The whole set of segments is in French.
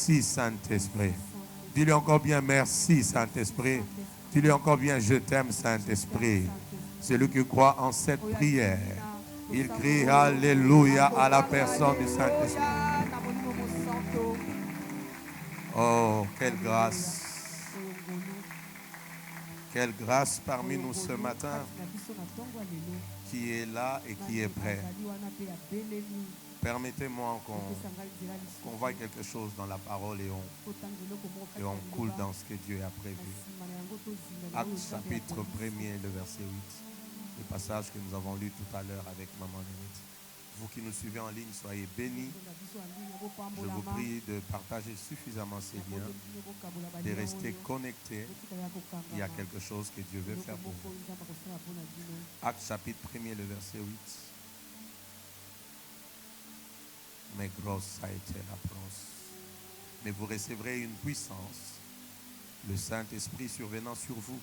merci Saint-Esprit. Dis-lui encore bien merci Saint-Esprit. Dis-lui encore bien je t'aime Saint-Esprit. Celui qui croit en cette prière, il crie Alléluia à la personne du Saint-Esprit. Oh, quelle grâce. Quelle grâce parmi nous ce matin qui est là et qui est prêt. Permettez-moi qu'on voie quelque chose dans la parole et on coule dans ce que Dieu a prévu. Actes chapitre 1er, le verset 8. Le passage que nous avons lu tout à l'heure avec Maman Nénette. Vous qui nous suivez en ligne, soyez bénis. Je vous prie de partager suffisamment ces liens, de rester connectés. Il y a quelque chose que Dieu veut faire pour vous. Actes chapitre 1er, le verset 8. Mais grosse a été la brosse. Mais vous recevrez une puissance, le Saint-Esprit survenant sur vous.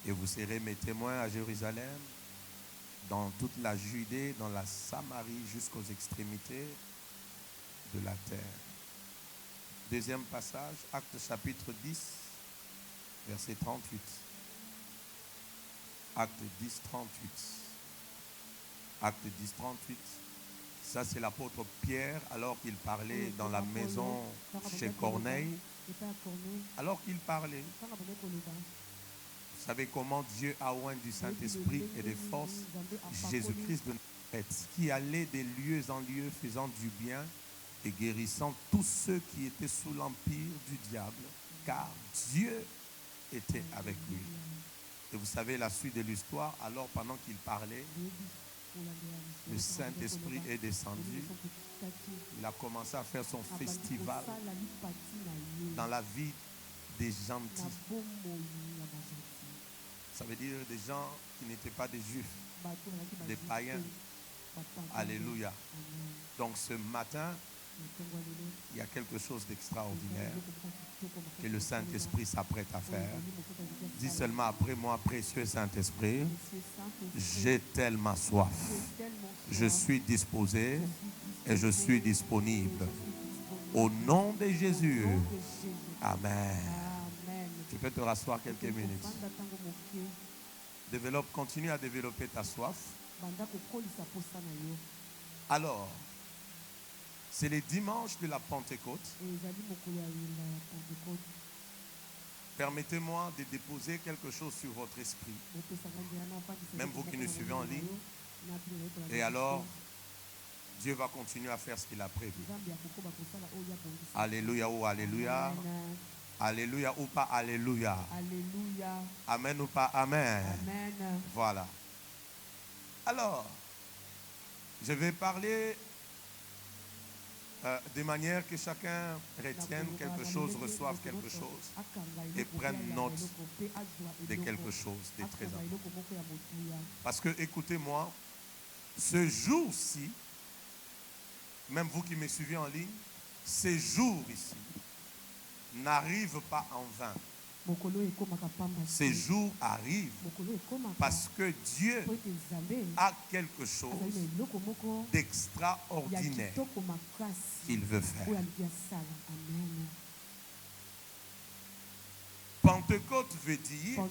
Et vous serez mes témoins à Jérusalem, dans toute la Judée, dans la Samarie, jusqu'aux extrémités de la terre. Deuxième passage, Actes chapitre 10, verset 38. Actes 10, 38. Actes 10, 38. Ça, c'est l'apôtre Pierre, alors qu'il parlait dans la maison chez Corneille. Alors qu'il parlait. Vous savez comment Dieu a oint du Saint-Esprit et des forces Jésus-Christ de Nazareth, qui allait des lieux en lieux faisant du bien et guérissant tous ceux qui étaient sous l'empire du diable, car Dieu était avec lui. Et vous savez la suite de l'histoire, alors pendant qu'il parlait, le Saint-Esprit est descendu. Il a commencé à faire son festival dans la vie des gentils. Ça veut dire des gens qui n'étaient pas des juifs, des païens. Alléluia. Donc ce matin, il y a quelque chose d'extraordinaire que le Saint-Esprit s'apprête à faire. Dis seulement après moi, précieux Saint-Esprit, j'ai tellement soif. Je suis disposé et je suis disponible. Au nom de Jésus. Amen. Tu peux te rasseoir quelques minutes. Continue à développer ta soif. Alors, c'est les dimanches de la Pentecôte. Permettez-moi de déposer quelque chose sur votre esprit. Même vous qui nous suivez en ligne. Et alors, Dieu va continuer à faire ce qu'il a prévu. Alléluia ou alléluia. Alléluia ou pas alléluia. Alléluia. Amen ou pas amen. Amen. Voilà. Alors, je vais parler de manière que chacun retienne quelque chose, reçoive quelque chose et prenne note de quelque chose de très important. Parce que, écoutez-moi, ce jour-ci, même vous qui me suivez en ligne, ces jours ici n'arrivent pas en vain. Ces jours arrivent parce que Dieu a quelque chose d'extraordinaire qu'il veut faire. Pentecôte veut dire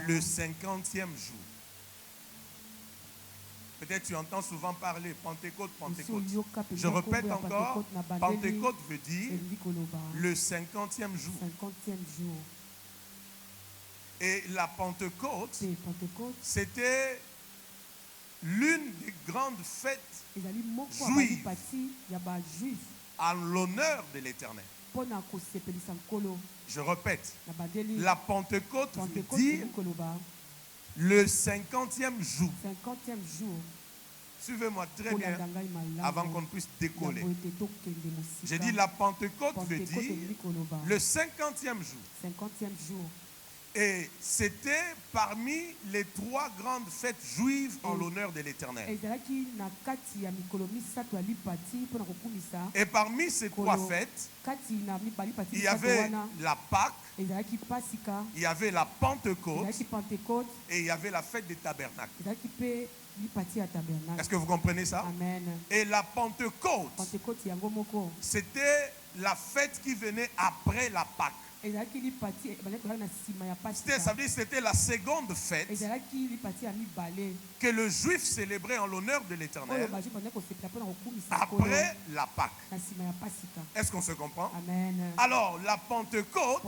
le 50e jour. Peut-être tu entends souvent parler Pentecôte, Pentecôte. Je répète encore, Pentecôte veut dire le 50e jour. Et la Pentecôte, c'était l'une des grandes fêtes juives en l'honneur de l'Éternel. Je répète, la Pentecôte veut dire le 50e jour. Suivez-moi très bien avant qu'on puisse décoller. J'ai dit la Pentecôte veut dire le 50e jour. Et c'était parmi les 3 grandes fêtes juives en l'honneur de l'Éternel. Et parmi ces 3 fêtes, il y avait la Pâque, il y avait la Pentecôte et il y avait la fête des tabernacles. Est-ce que vous comprenez ça? Amen. Et la Pentecôte, c'était la fête qui venait après la Pâque. Ça veut dire que c'était la seconde fête que le juif célébrait en l'honneur de l'Éternel après la Pâque. Est-ce qu'on se comprend? Amen. Alors, la Pentecôte,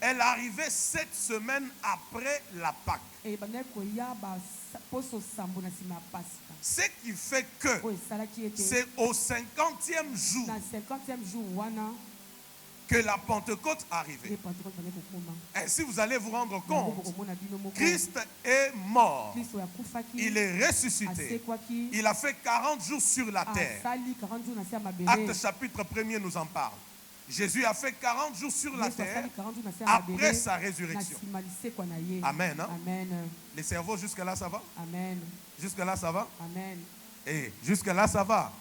elle arrivait 7 semaines après la Pâque. Ce qui fait que c'est au 50e jour que la Pentecôte arrivait. Et si vous allez vous rendre compte, Christ est mort. Il est ressuscité. Il a fait 40 jours sur la terre. Acte chapitre 1er nous en parle. Jésus a fait 40 jours sur la terre après sa résurrection. Amen. Hein? Les cerveaux, jusque-là, ça va? Amen. Jusque-là, ça va? Amen. Et jusque-là, ça va.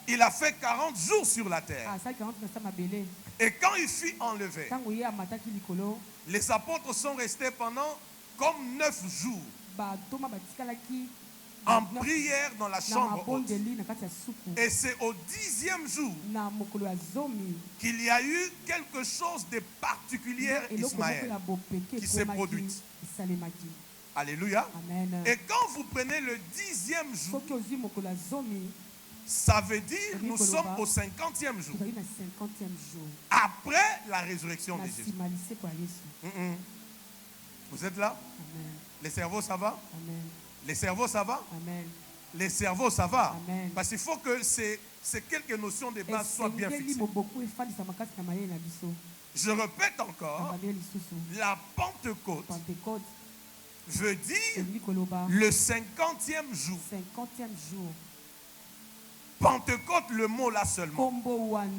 Il a fait 40 jours sur la terre. Et quand il fut enlevé, les apôtres sont restés pendant comme 9 jours en prière dans la chambre haute. Et c'est au 10e jour qu'il y a eu quelque chose de particulier, Ismaël, qui s'est produit. Alléluia. Amen. Et quand vous prenez le 10e jour, ça veut dire nous sommes au 50e jour. Après la résurrection de Jésus. Vous êtes là? Amen. Les cerveaux, ça va? Amen. Les cerveaux, ça va? Amen. Les cerveaux, ça va? Amen. Parce qu'il faut que ces quelques notions de base soient bien fixées. Je répète encore, la Pentecôte veut dire le 50e jour. Pentecôte, le mot là seulement,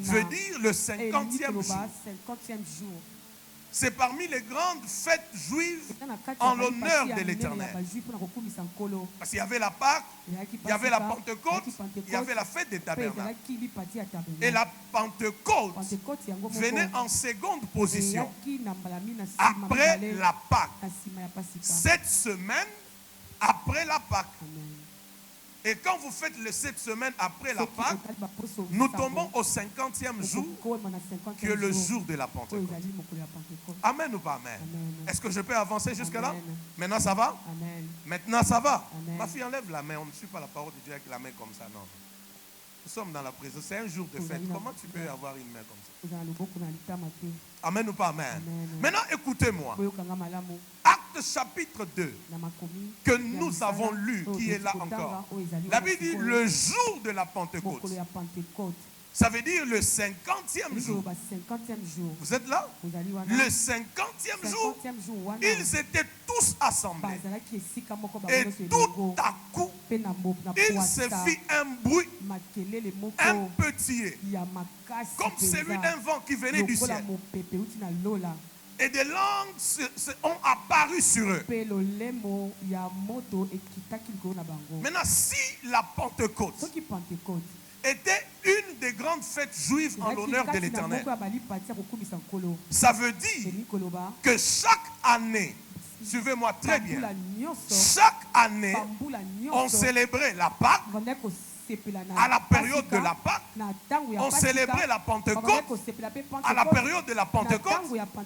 veut dire le 50e jour. C'est parmi les grandes fêtes juives en l'honneur de l'Éternel. Parce qu'il y avait la Pâque, il y avait la Pentecôte, il y avait la fête des tabernacles. Et la Pentecôte venait en seconde position après la Pâque. 7 semaines après la Pâque. Et quand vous faites les 7 semaines après la Pâque, nous tombons au 50e jour, qui est le jour de la Pentecôte. Amen ou pas amen? Est-ce que je peux avancer jusque-là? Maintenant ça va? Amen. Maintenant ça va? Amen. Ma fille, enlève la main. On ne suit pas la parole de Dieu avec la main comme ça, non. Nous sommes dans la présence. C'est un jour de fête. Comment tu peux avoir une main comme ça? Amen ou pas amen? Amen. Maintenant écoutez-moi. Acte chapitre 2 que nous avons lu, qui est là encore. La Bible dit le jour de la Pentecôte. Ça veut dire le 50e jour. Vous êtes là? Le 50e jour, ils étaient tous assemblés. Et tout à coup, il se fit un bruit, un petit, comme celui d'un vent qui venait du ciel. Et des langues ont apparu sur eux. Maintenant, si la Pentecôte était une des grandes fêtes juives en l'honneur de l'Éternel, ça veut dire que chaque année, suivez-moi très bien, chaque année, on célébrait la Pâque. À la période de la Pâque, on célébrait la Pentecôte. À la période de la Pentecôte,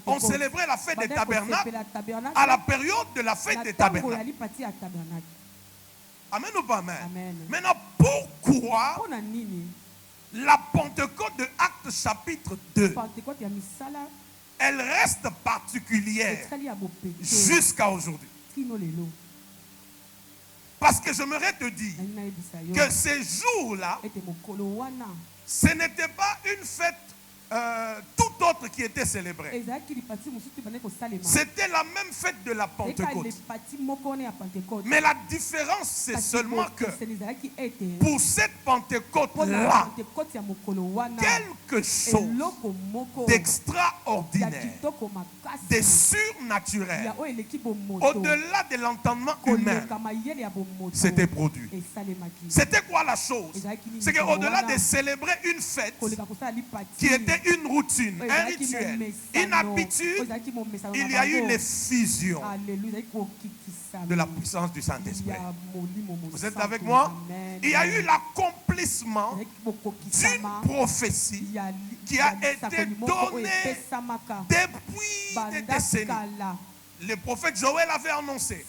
on célébrait la fête des tabernacles. À la période de la fête des tabernacles. Amen ou pas amen? Maintenant, pourquoi la Pentecôte de Actes chapitre 2, elle reste particulière jusqu'à aujourd'hui? Parce que j'aimerais te dire que ces jours-là, ce n'était pas une fête tout autre qui était célébrée. C'était la même fête de la Pentecôte. Mais la différence, c'est seulement que pour cette Pentecôte-là, quelque chose d'extraordinaire, de surnaturel, au-delà de l'entendement humain, s'était produit. C'était quoi la chose? C'est qu'au-delà de célébrer une fête qui était une routine, un rituel, une habitude, il y a eu l'effusion de la puissance du Saint-Esprit. Vous êtes avec moi? Il y a eu l'accomplissement d'une prophétie qui a été donnée depuis des décennies. Le prophète Joël avait annoncé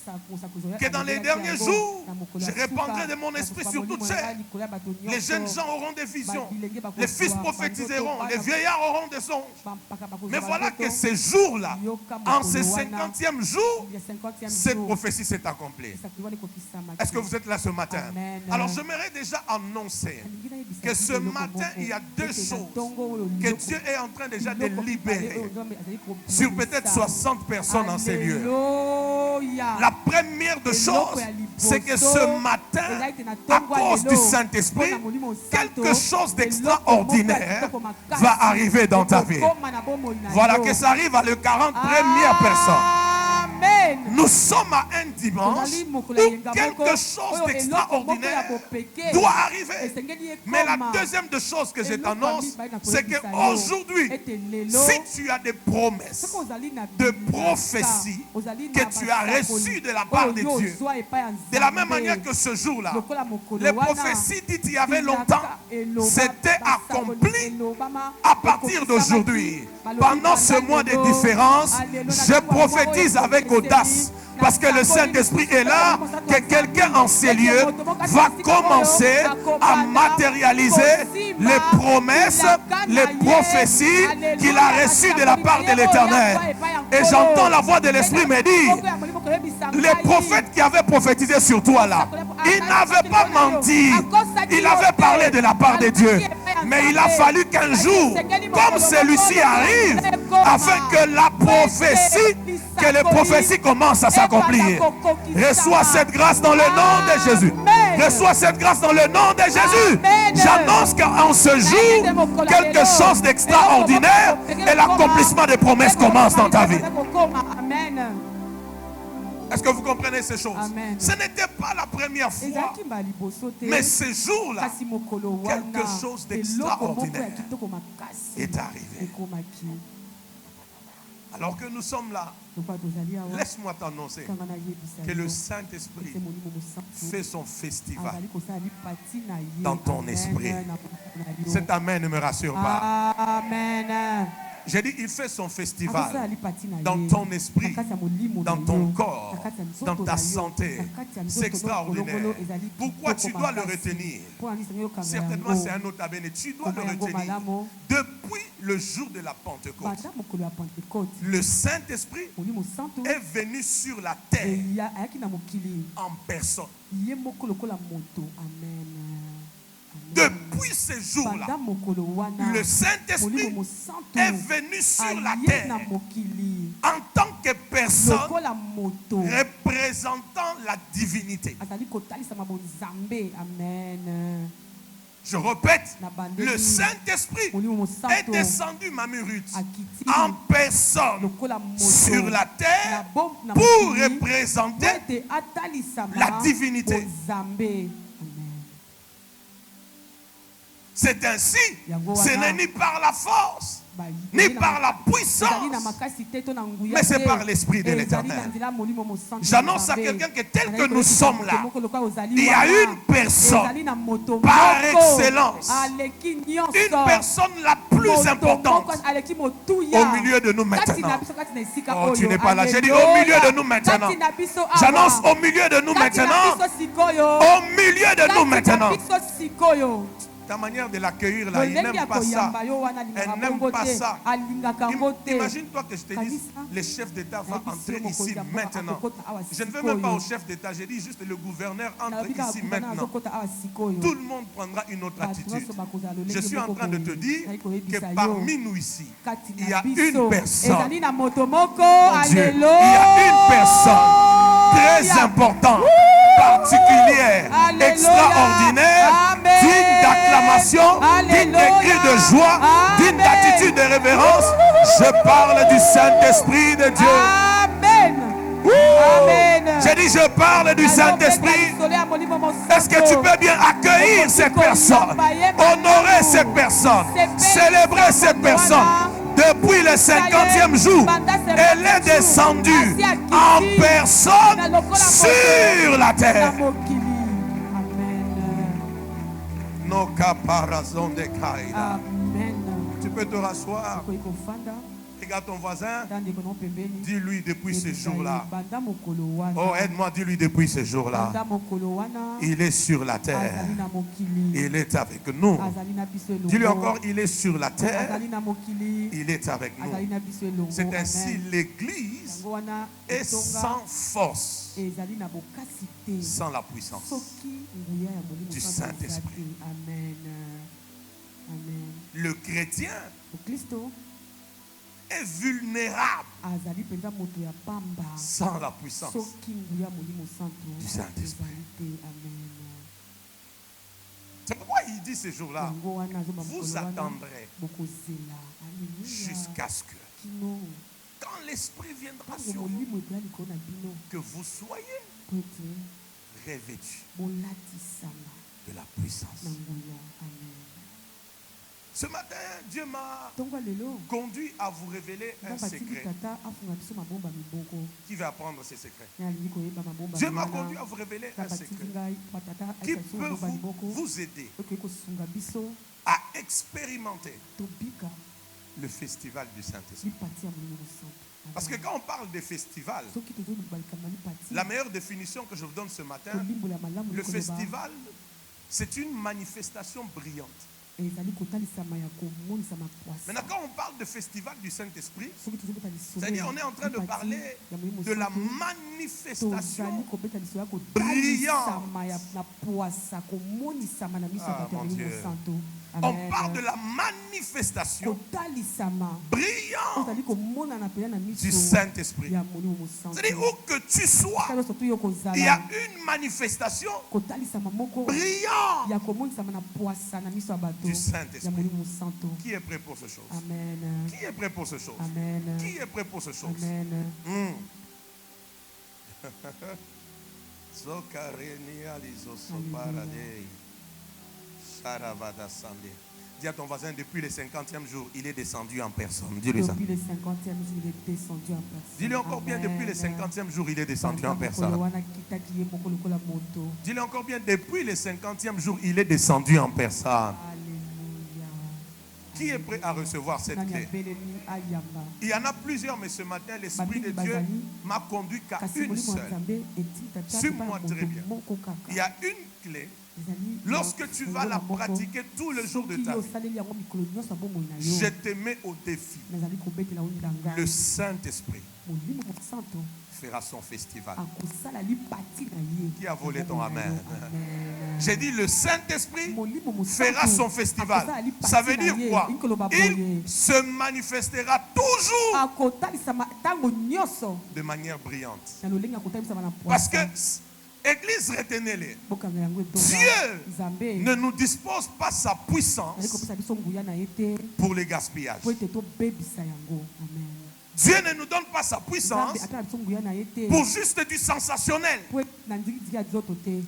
que dans les derniers jours, je répandrai de mon esprit sur toute chair. Les jeunes gens auront des visions, les fils prophétiseront, les vieillards auront des songes. Mais voilà que ces jours-là, en ce 50e jour, cette prophétie s'est accomplie. Est-ce que vous êtes là ce matin? Alors j'aimerais déjà annoncer que ce matin, il y a deux choses que Dieu est en train déjà de libérer sur peut-être 60 personnes en ces lieux. La première des choses, c'est que ce matin, à cause du Saint-Esprit, quelque chose d'extraordinaire va arriver dans ta vie. Voilà que ça arrive à la 41e personne. Nous sommes à un dimanche où quelque chose d'extraordinaire doit arriver. Mais la deuxième des choses que je t'annonce, c'est qu'aujourd'hui, si tu as des promesses de prophétie que tu as reçues de la part de Dieu, de la même manière que ce jour-là, les prophéties dites il y avait longtemps, c'était accompli à partir d'aujourd'hui. Pendant ce mois de différence, je prophétise avec audace, parce que le Saint-Esprit est là, que quelqu'un en ces lieux va commencer à matérialiser les promesses, les prophéties qu'il a reçues de la part de l'Éternel. Et j'entends la voix de l'Esprit me dire, les prophètes qui avaient prophétisé sur toi là, ils n'avaient pas menti, ils avaient parlé de la part de Dieu. Mais il a fallu qu'un jour, comme celui-ci arrive, afin que la prophétie, que les prophéties commencent à s'accomplir. Reçois cette grâce dans le nom de Jésus. Reçois cette grâce dans le nom de Jésus. J'annonce qu'en ce jour, quelque chose d'extraordinaire et l'accomplissement des promesses commence dans ta vie. Est-ce que vous comprenez ces choses? Amen. Ce n'était pas la première fois, mais ce jour-là, quelque chose d'extraordinaire est arrivé. Alors que nous sommes là, laisse-moi t'annoncer que le Saint-Esprit fait son festival dans ton esprit. Cet amen ne me rassure pas. Amen. J'ai dit, il fait son festival dans ton esprit, dans ton corps, dans ta santé. C'est extraordinaire. Pourquoi tu dois le retenir? Certainement, c'est un autre abéné. Tu dois le retenir. Depuis le jour de la Pentecôte, le Saint-Esprit est venu sur la terre en personne. Depuis ce jour-là, le Saint-Esprit est venu sur la terre en tant que personne représentant la divinité. Je répète, le Saint-Esprit est descendu, Mamurut, en personne sur la terre pour représenter la divinité. C'est ainsi, ce n'est ni par la force, ni par la puissance, mais c'est par l'Esprit de l'Éternel. J'annonce à quelqu'un que tel que nous sommes là, il y a une personne par excellence, une personne la plus importante au milieu de nous maintenant. Oh, tu n'es pas là. J'ai dit au milieu de nous maintenant. J'annonce au milieu de nous maintenant. Au milieu de nous maintenant. Ta manière de l'accueillir là, il n'aime pas ça. Elle n'aime pas ça. Imagine-toi que je te dise, le chef d'État va entrer ici maintenant. Je ne veux même pas au chef d'État, j'ai dit juste le gouverneur entre ici maintenant. Tout le monde prendra une autre attitude. Je suis en train de te dire que parmi nous ici, il y a une personne. Mon Dieu, il y a une personne très importante, particulière, extraordinaire, digne d'acclamation, digne de cris de joie, digne d'attitude de révérence. Je parle du Saint-Esprit de Dieu. Amen. Amen. J'ai dit je parle du Saint-Esprit. Est-ce que tu peux bien accueillir ces personnes, honorer ces personnes, célébrer ces personnes, Depuis le 50e jour, elle est descendue en personne sur la terre. Tu peux te rasseoir. Regarde ton voisin. Dis-lui depuis ce jour-là. Oh, aide-moi, dis-lui depuis ce jour-là. Il est sur la terre. Il est avec nous. Dis-lui encore, il est sur la terre. Il est avec nous. C'est ainsi l'Église est sans force, sans la puissance du Saint-Esprit. Le chrétien est vulnérable sans la puissance du Saint-Esprit. C'est pourquoi il dit ces jours-là, vous attendrez jusqu'à ce que, quand l'Esprit viendra sur vous, que vous soyez revêtus de la puissance. Ce matin, Dieu m'a conduit à vous révéler un secret. Qui va apprendre ces secrets? Dieu m'a conduit à vous révéler un secret qui peut vous aider à expérimenter le festival du Saint-Esprit. Parce que quand on parle de festival, la meilleure définition que je vous donne ce matin, le festival, c'est une manifestation brillante. Maintenant, quand on parle de festival du Saint-Esprit, c'est-à-dire on est en train de parler de la manifestation brillante. Ah, mon Dieu. On parle de la manifestation brillante du Saint-Esprit. C'est-à-dire où que tu sois, il y a une manifestation brillante du Saint-Esprit. Qui est prêt pour ce chose? Amen. Qui est prêt pour ce chose? Amen. Qui est prêt pour ce chose? Amen. Dis à ton voisin, depuis le 50e jour, il est descendu en personne. Dis-lui ça. Depuis le 50e jour, il est descendu en personne. Dis-lui encore bien, depuis le 50e jour, il est descendu en personne. Dis-lui encore bien, depuis le 50e jour, il est descendu en personne. Qui est prêt à recevoir cette clé? Il y en a plusieurs, mais ce matin, l'Esprit de Dieu m'a conduit qu'à une seule. Suis-moi très bien. Il y a une clé. Lorsque tu vas la pratiquer tout le jour de ta vie, je te mets au défi. Le Saint-Esprit fera son festival. Qui a volé ton amen? J'ai dit le Saint-Esprit fera son festival. Ça veut dire quoi? Il se manifestera toujours de manière brillante. Parce que Église, retenez-les. Dieu ne nous dispose pas sa puissance pour le gaspillage. Dieu ne nous donne pas sa puissance pour juste du sensationnel.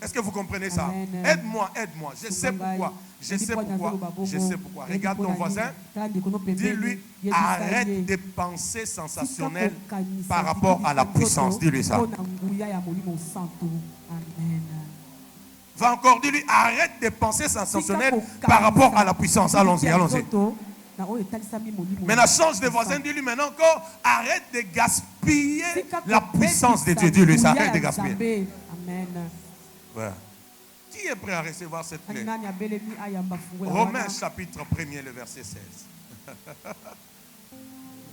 Est-ce que vous comprenez ça? Aide-moi, aide-moi. Je sais pourquoi. Je sais pourquoi. Je sais pourquoi. Regarde ton voisin. Dis-lui, arrête de penser sensationnel par rapport à la puissance. Dis-lui ça. Va encore, dis-lui, arrête de penser sensationnel par rapport à la puissance. Allons-y, allons-y. Maintenant, change de voisin, dis-lui maintenant encore, arrête de gaspiller la puissance de Dieu. Dis-lui ça, arrête de gaspiller. Amen. Ouais. Qui est prêt à recevoir cette clé? Romains chapitre 1er, le verset 16.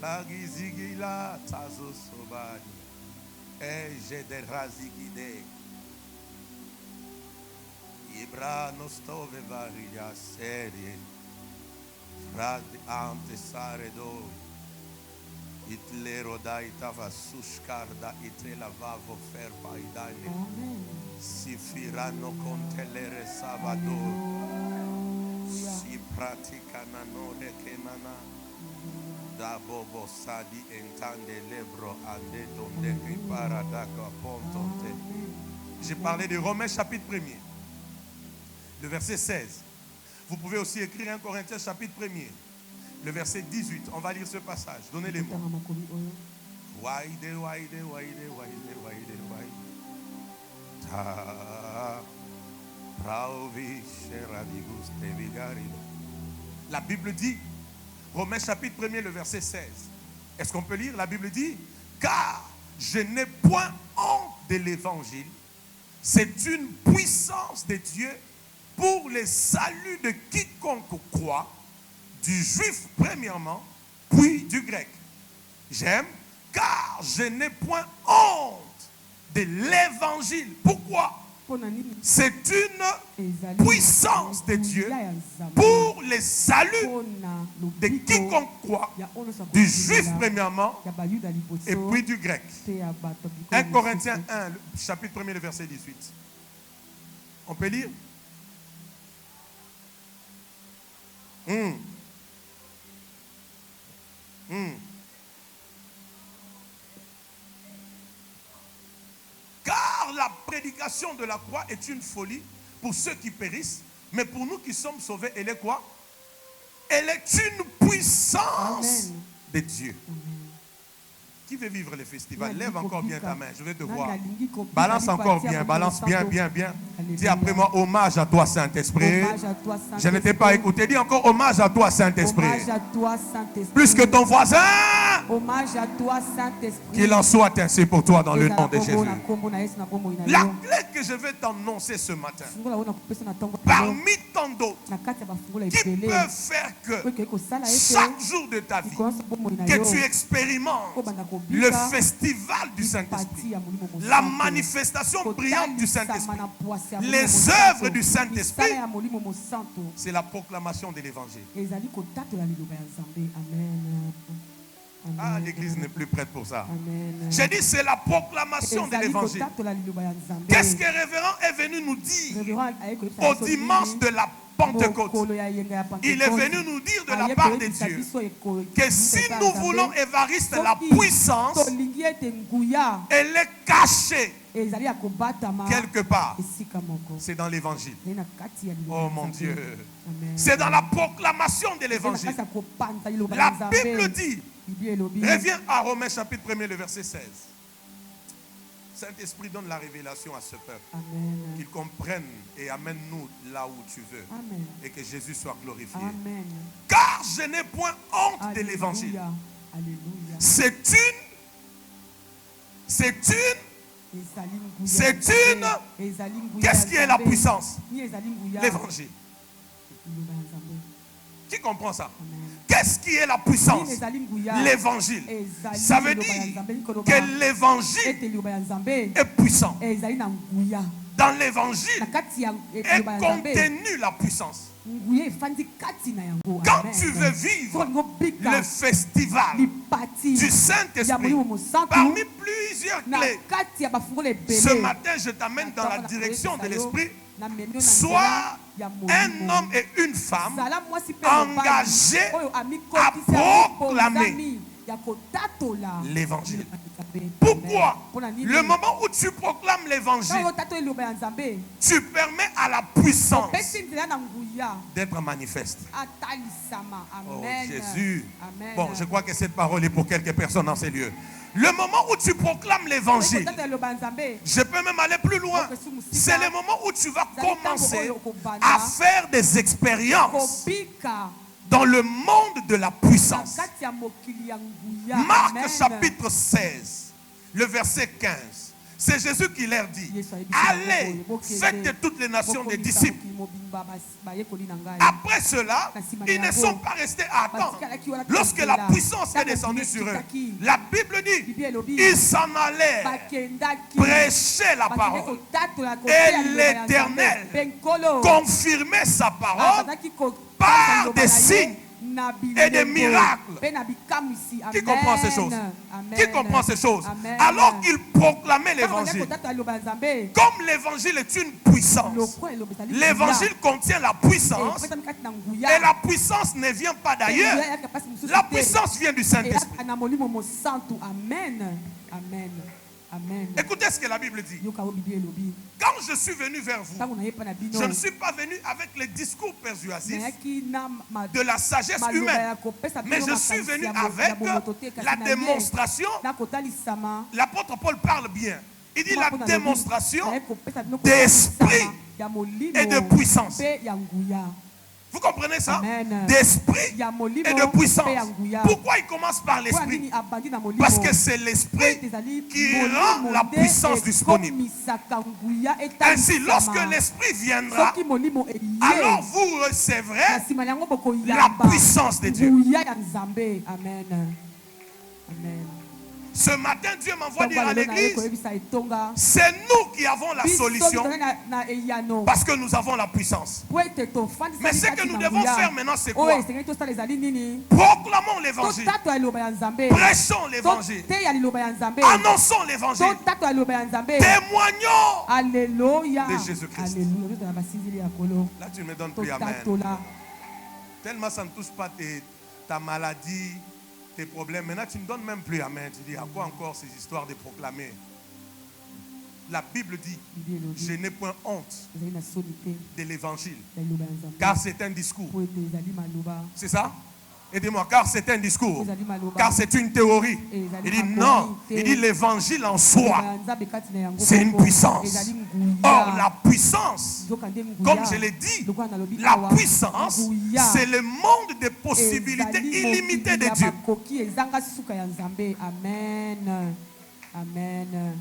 La gizigila tazo sobani. Eje de razigide. Ibra nostove varia serie. Rad ante saredo. Itlero da itava suscarda itrela vavo ferpa idane. Si firano contelere sabado. Si pratica nanore kenana. Da bobo sadi entande lebro ande donde ripara daka pontonte. J'ai parlé de Romains chapitre 1er. Le verset 16. Vous pouvez aussi écrire 1 Corinthiens chapitre 1er. le verset 18. On va lire ce passage. Donnez les mots. La Bible dit, Romains chapitre 1er, le verset 16. Est-ce qu'on peut lire? La Bible dit, car je n'ai point honte de l'évangile. C'est une puissance de Dieu pour le salut de quiconque croit, du juif premièrement, puis du grec. J'aime, car je n'ai point honte de l'évangile. Pourquoi? C'est une puissance de Dieu pour le salut de quiconque croit, du juif premièrement, et puis du grec. 1 Corinthiens 1, chapitre 1er, le verset 18. On peut lire? Car la prédication de la croix est une folie pour ceux qui périssent, mais pour nous qui sommes sauvés, elle est quoi? Elle est une puissance de Dieu. Qui veut vivre le festival? Lève encore bien ta main, je vais te voir. Balance encore bien, balance bien. Dis après moi, hommage à toi Saint-Esprit. Je ne t'ai pas écouté, dis encore hommage à toi Saint-Esprit. Plus que ton voisin. Hommage à toi Saint-Esprit. Qu'il en soit ainsi pour toi dans le nom de Jésus. La clé que je vais t'annoncer ce matin, parmi tant d'autres, qui peut faire que chaque jour de ta vie, que tu expérimentes le festival du Saint-Esprit, la manifestation brillante du Saint-Esprit, les œuvres du Saint-Esprit, c'est la proclamation de l'évangile. Ah, l'église n'est plus prête pour ça. J'ai dit c'est la proclamation de l'évangile. Qu'est-ce que révérend est venu nous dire au dimanche de la Pentecôte? Il est venu nous dire de la part de Dieu que si nous voulons Évariste la puissance, elle est cachée quelque part. C'est dans l'évangile. Oh mon Dieu. C'est dans la proclamation de l'évangile. La Bible dit, reviens à Romains chapitre 1er, le verset 16. Saint-Esprit donne la révélation à ce peuple. Qu'il comprenne et amène-nous là où tu veux. Amen. Et que Jésus soit glorifié. Amen. Car je n'ai point honte de l'évangile. C'est une. Qu'est-ce qui est la puissance? L'évangile. Qui comprend ça? Qu'est-ce qui est la puissance? L'évangile. Ça veut dire que l'évangile est puissant. Dans l'évangile est contenue la puissance. Quand tu veux vivre le festival du Saint-Esprit, parmi plusieurs clés, ce matin je t'amène dans la direction de l'Esprit. Soit un homme et une femme engagés à proclamer l'évangile. Pourquoi? Le moment où tu proclames l'évangile, tu permets à la puissance d'être manifeste. Oh Jésus. Bon, je crois que cette parole est pour quelques personnes dans ces lieux. Le moment où tu proclames l'évangile, je peux même aller plus loin. C'est le moment où tu vas commencer à faire des expériences dans le monde de la puissance. Marc chapitre 16, le verset 15. C'est Jésus qui leur dit, allez, faites de toutes les nations des disciples. Après cela, ils ne sont pas restés à attendre. Lorsque la puissance est descendue sur eux, la Bible dit, ils s'en allèrent prêcher la parole. Et l'Éternel confirmait sa parole par des signes et des miracles. Qui comprend ces choses? Qui comprend ces choses? Alors qu'il proclamait l'évangile. Comme l'évangile est une puissance, l'évangile contient la puissance. Et la puissance ne vient pas d'ailleurs. La puissance vient du Saint-Esprit. Amen. Écoutez ce que la Bible dit. Yoka o Bible elobi. Quand je suis venu vers vous, Tango na yepa na bino. je ne suis pas venu avec les discours persuasifs Nayaki na de la sagesse maloba humaine, ya kopesa mais bino je suis makanisi venu ya avec bomoto te, kasi la na ye, démonstration. na kotalisama. L'apôtre Paul parle bien. Il dit Mwa la mpona démonstration lobi, na ye kopesa bino d'esprit kotalisama ya molimo et de puissance. mpe ya nguya. Vous comprenez ça? Amen. D'esprit Ya molimo et de puissance. mpe ya nguya. Pourquoi il commence par Mpo l'esprit? nini abandi na molimo? Parce que c'est l'esprit qui rend la puissance disponible. ekomisaka nguya Ainsi, etalisama. lorsque l'esprit viendra, Soki molimo eye, alors vous na recevrez nsima na yango la bokoyamba puissance de Dieu. nguya ya nzambe. Amen. Amen. Ce matin, Dieu m'envoie dire à Ntongo alelo na ye l'église, koyebisa etonga. c'est nous qui avons la Biso solution tozali na eyano. parce que nous avons la puissance. Po ete tofandisa Mais ce kati que nous na devons nguya. faire maintenant, c'est Oyo quoi? esengeli tosala ezali nini? Proclamons l'évangile. Totatwa liloba ya nzambe. Prêchons l'évangile. Toteya liloba ya nzambe. Annonçons l'évangile. Totatwa liloba ya nzambe. Témoignons Alléluia. de Jésus-Christ. Alléluia. Tozala basinzili ya kolo. Là, tu ne me donnes plus amen. Totatola. Tellement ça ne touche pas ta maladie, tes problèmes. Maintenant, tu ne donnes même plus amen. Tu dis, à quoi encore ces histoires de proclamer? La Bible dit, je n'ai point honte Ezali na soni te de l'évangile, ya liloba ya nzambe. car c'est un discours. Po ete ezali maloba. C'est ça? Aidez-moi, car c'est un discours, Ezali maloba. car c'est une théorie. Ezali Il dit makomi non, te. il dit l'évangile en Liloba soi, ya nzambe kati na yango c'est une moko. puissance. Ezali nguya. Or, la puissance, Nzokande nguya. comme je l'ai dit, Lokola nalobi la awa, puissance, nguya. c'est le monde des possibilités Ezali illimitées de mokili ya Dieu. bakoki ezanga suka ya nzambe. Amen. Amen.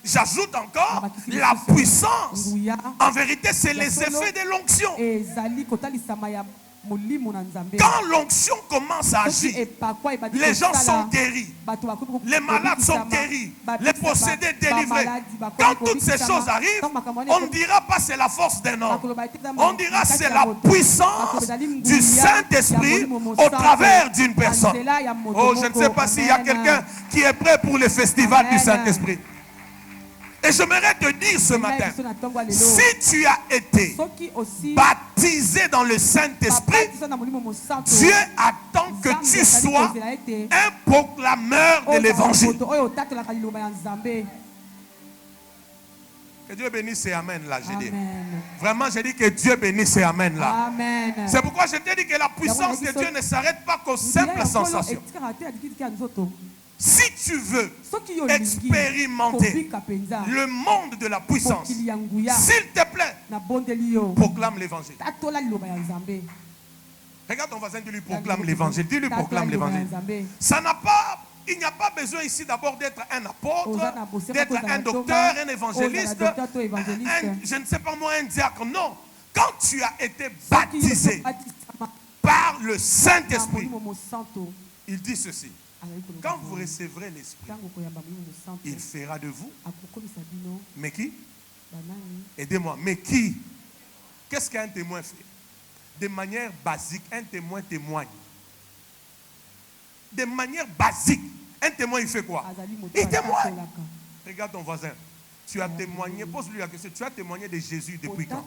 J'ajoute encore la puissance. Nguya. En vérité, c'est les effets de l'onction. Ezali kotalisama ya molimo na nzambe. Quand l'onction commence à Soki agir, epakwa ebandi les gens kosala, sont guéris. bato bakomi Les malades sont kobikisama, guéris. babikisa Les possédés délivrés. bamaladi bakomi Quand toutes ces kobikisama. choses arrivent, Tant makambo wana on ne ekomi- dira pas c'est la force d'un homme. bakoloba ete eza On dira makasi c'est ya la moto. puissance Bakoloba ezali du nguya Saint-Esprit ya molimo au mosantu, travers d'une personne. na nzela ya moto Oh, je ne moko. sais pas s'il y a Amen. quelqu'un qui est prêt pour le festival du Amen. Saint-Esprit. Et j'aimerais te dire ce matin, biso na ntongo ya lelo. si tu as été Soki aussi baptisé dans le Saint-Esprit, babatiso na molimo mosantu, Dieu attend que Nzambe tu azali sois kozela ete un proclameur de oyo l'évangile. moto oyo otatelaka liloba ya nzambe. Que Dieu bénisse et amen là, j'ai dit. Amen. Vraiment, j'ai dit que Dieu bénisse et amen là. Amen. C'est pourquoi je t'ai dit que la puissance de Dieu ne s'arrête pas qu'aux simples sensations. Si tu veux Soki yo lingi expérimenter kobika penza le monde de la puissance, mokili ya nguya s'il te plaît, na bondeli yo proclame l'évangile. tatola liloba ya nzambe. Regarde ton voisin, dis-lui proclame l'évangile. Dis-lui proclame Tatola liloba ya l'évangile. nzambe. Ça n'a pas, il n'y a pas besoin ici d'abord d'être un apôtre, d'être un docteur, un évangéliste, je ne sais pas moi, un diacre. Non. Quand tu as été baptisé par le Saint-Esprit, il dit ceci. Quand vous recevrez l'Esprit, il fera de vous. Mais qui? Aidez-moi. Mais qui? Qu'est-ce qu'un témoin fait? De manière basique, un témoin témoigne. De manière basique, un témoin, il fait quoi? Il témoigne. Regarde ton voisin. Tu as témoigné, pose-lui la question. Tu as témoigné de Jésus depuis quand?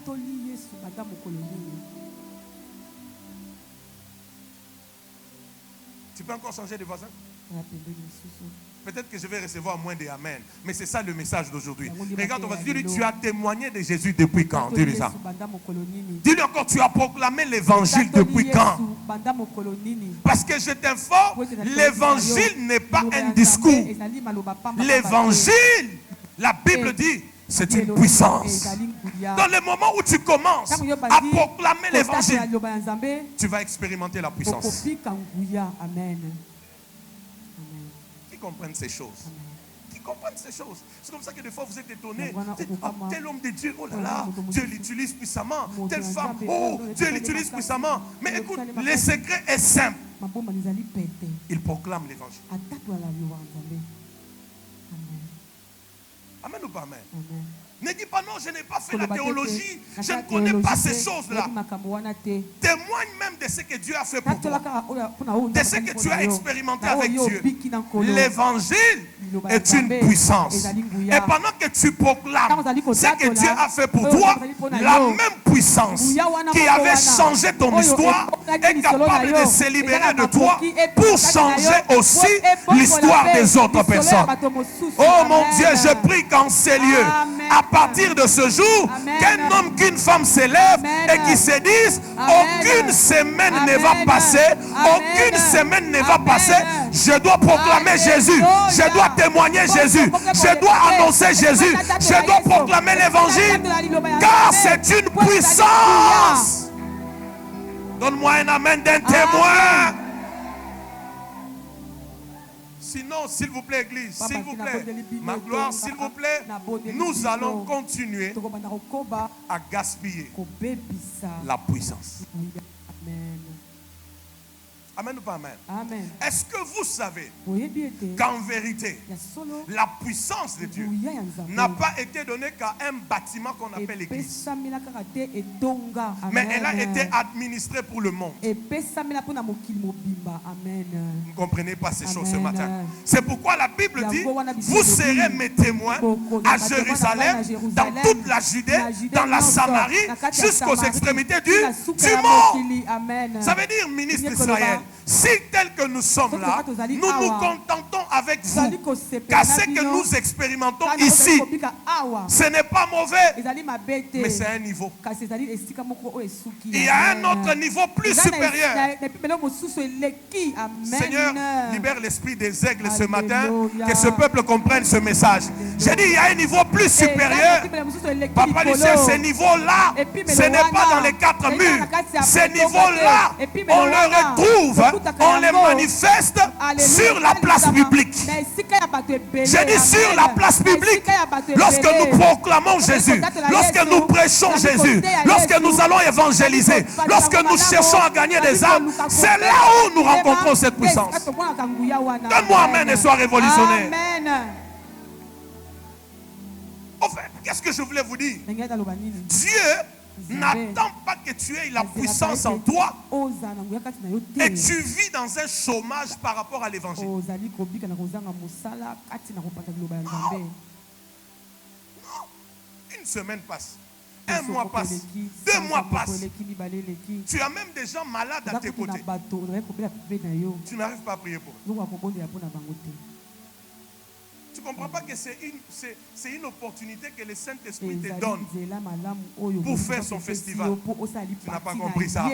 Tu peux encore changer de voisin? Peut-être que je vais recevoir moins de amen. Mais c'est ça le message d'aujourd'hui. Regarde ton voisin. Dis-lui, tu as témoigné de Jésus depuis quand? Dis-lui ça. Dis-lui encore, tu as proclamé l'évangile depuis quand? Parce que je t'informe, l'évangile n'est pas un discours. L'évangile, la Bible dit, c'est une puissance. Dans le moment où tu commences à proclamer l'évangile, tu vas expérimenter la puissance. Qui comprennent ces choses? Qui comprennent ces choses? C'est comme ça que des fois vous êtes étonnés. Oh, tel homme de Dieu, oh là là, Dieu l'utilise puissamment. Telle femme, oh, Dieu l'utilise puissamment. Mais écoute, le secret est simple. Il proclame l'évangile. Amen ou pas amen? Ne dis pas non, je n'ai pas fait la théologie, je ne connais pas ces choses-là. Témoigne même de ce que Dieu a fait pour toi, de ce que tu as expérimenté avec Dieu. L'évangile est une puissance. Et pendant que tu proclames ce que Dieu a fait pour toi, la même puissance qui avait changé ton histoire est capable de se libérer de toi pour changer aussi l'histoire des autres personnes. Oh mon Dieu, je prie qu'en ces lieux, à partir de ce jour, qu'un homme, qu'une femme s'élève et qui se dise, aucune semaine ne va passer, aucune semaine ne va passer, je dois proclamer Jésus, je dois témoigner Jésus, je dois annoncer Jésus, je dois proclamer l'évangile, car c'est une puissance. Donne-moi un amen d'un témoin. Sinon, s'il vous plaît, Église, s'il vous plaît, ma gloire, s'il vous plaît, nous allons continuer à gaspiller la puissance. Amen ou pas amen? Amen. Est-ce que vous savez qu'en vérité, la puissance de Dieu n'a pas été donnée qu'à un bâtiment qu'on appelle l'église, mais elle a été administrée pour le monde? Vous ne comprenez pas ces choses ce matin. C'est pourquoi la Bible dit, vous serez mes témoins à Jérusalem, dans toute la Judée, dans la Samarie, jusqu'aux extrémités du monde. Ça veut dire, ministre d'Israël, si tel que nous sommes là, nous nous contentons avec vous, car ce que nous expérimentons ici, ce n'est pas mauvais, mais c'est un niveau. Il y a un autre niveau plus supérieur. Seigneur, libère l'esprit des aigles ce matin, que ce peuple comprenne ce message. J'ai dit, il y a un niveau plus supérieur. Papa Lucien, ce niveau-là, ce n'est pas dans les quatre murs. Ce niveau-là, on le retrouve, on les manifeste sur la place publique. J'ai dit sur la place publique, lorsque nous proclamons Jésus, lorsque nous prêchons Jésus, lorsque nous allons évangéliser, lorsque nous cherchons à gagner des âmes, c'est là où nous rencontrons cette puissance. Donne-moi amen et sois révolutionnaire. En fait, qu'est-ce que je voulais vous dire? Dieu n'attend pas que tu aies la puissance en toi et tu vis dans un chômage par rapport à l'évangile. Non. Une semaine passe, un mois passe, 2 mois passent. Tu as même des gens malades à tes côtés. Tu n'arrives pas à prier pour eux. Tu ne comprends pas que c'est une opportunité que le Saint-Esprit te donne pour faire son festival. Tu n'as pas compris ça.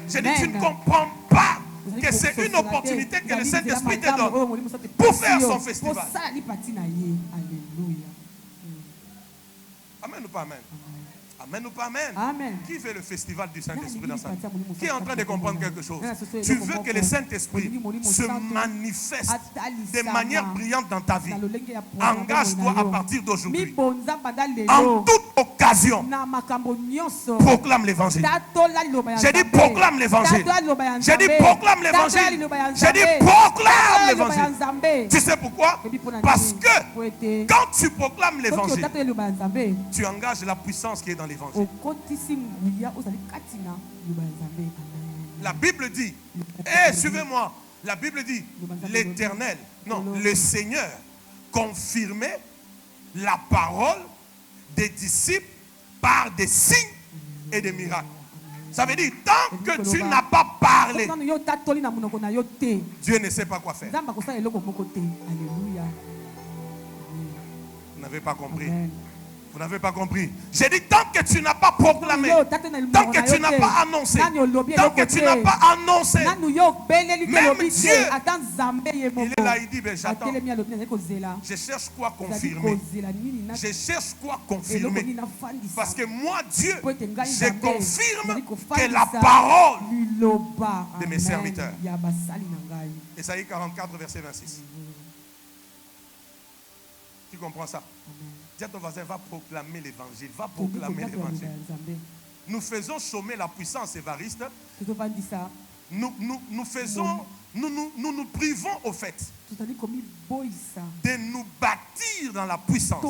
J'ai dit, tu ne comprends pas que c'est une opportunité que le Saint-Esprit te donne pour faire son festival. Amen ou pas amen? Amen ou pas amen? Amen. Qui fait le festival du Saint-Esprit dans sa vie? Qui est en train de comprendre quelque chose? Tu veux que le Saint-Esprit se manifeste de manière brillante dans ta vie. Engage-toi à partir d'aujourd'hui. En toute occasion, proclame l'évangile. J'ai dit proclame l'évangile. J'ai dit proclame l'évangile. J'ai dit proclame l'évangile. Tu sais pourquoi? Parce que quand tu proclames l'évangile, tu engages la puissance qui est dans l'évangile. La Bible dit, suivez-moi, la Bible dit, l'Éternel, non, le Seigneur confirmait la parole des disciples par des signes et des miracles. Ça veut dire, tant que tu n'as pas parlé, Dieu ne sait pas quoi faire. Vous n'avez pas compris. Vous n'avez pas compris. J'ai dit, tant que tu n'as pas proclamé, tant que tu n'as pas annoncé, tant que tu n'as pas annoncé, même Dieu, il est là, il dit, ben, j'attends. Je cherche quoi confirmer. Je cherche quoi confirmer. Parce que moi, Dieu, je confirme que la parole de mes serviteurs. Ésaïe 44, verset 26. Tu comprends ça? Dis à ton voisin, va proclamer l'évangile. Va proclamer l'évangile. Nous faisons chômer la puissance évariste. Nous nous privons au fait de nous bâtir dans la puissance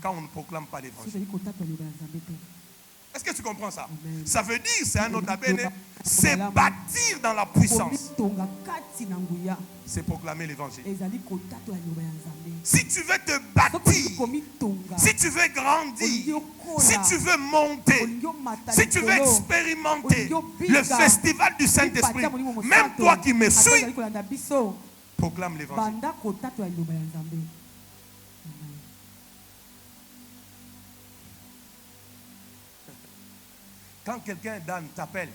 quand on ne proclame pas l'évangile. Est-ce que tu comprends ça? Amen. Ça veut dire, c'est un autre abéné, c'est bâtir dans la puissance. C'est proclamer l'évangile. Si tu veux te bâtir, si tu veux grandir, si tu veux monter, si tu veux expérimenter le festival du Saint-Esprit, même toi qui me suis, proclame l'évangile. Quand quelqu'un t'appelle,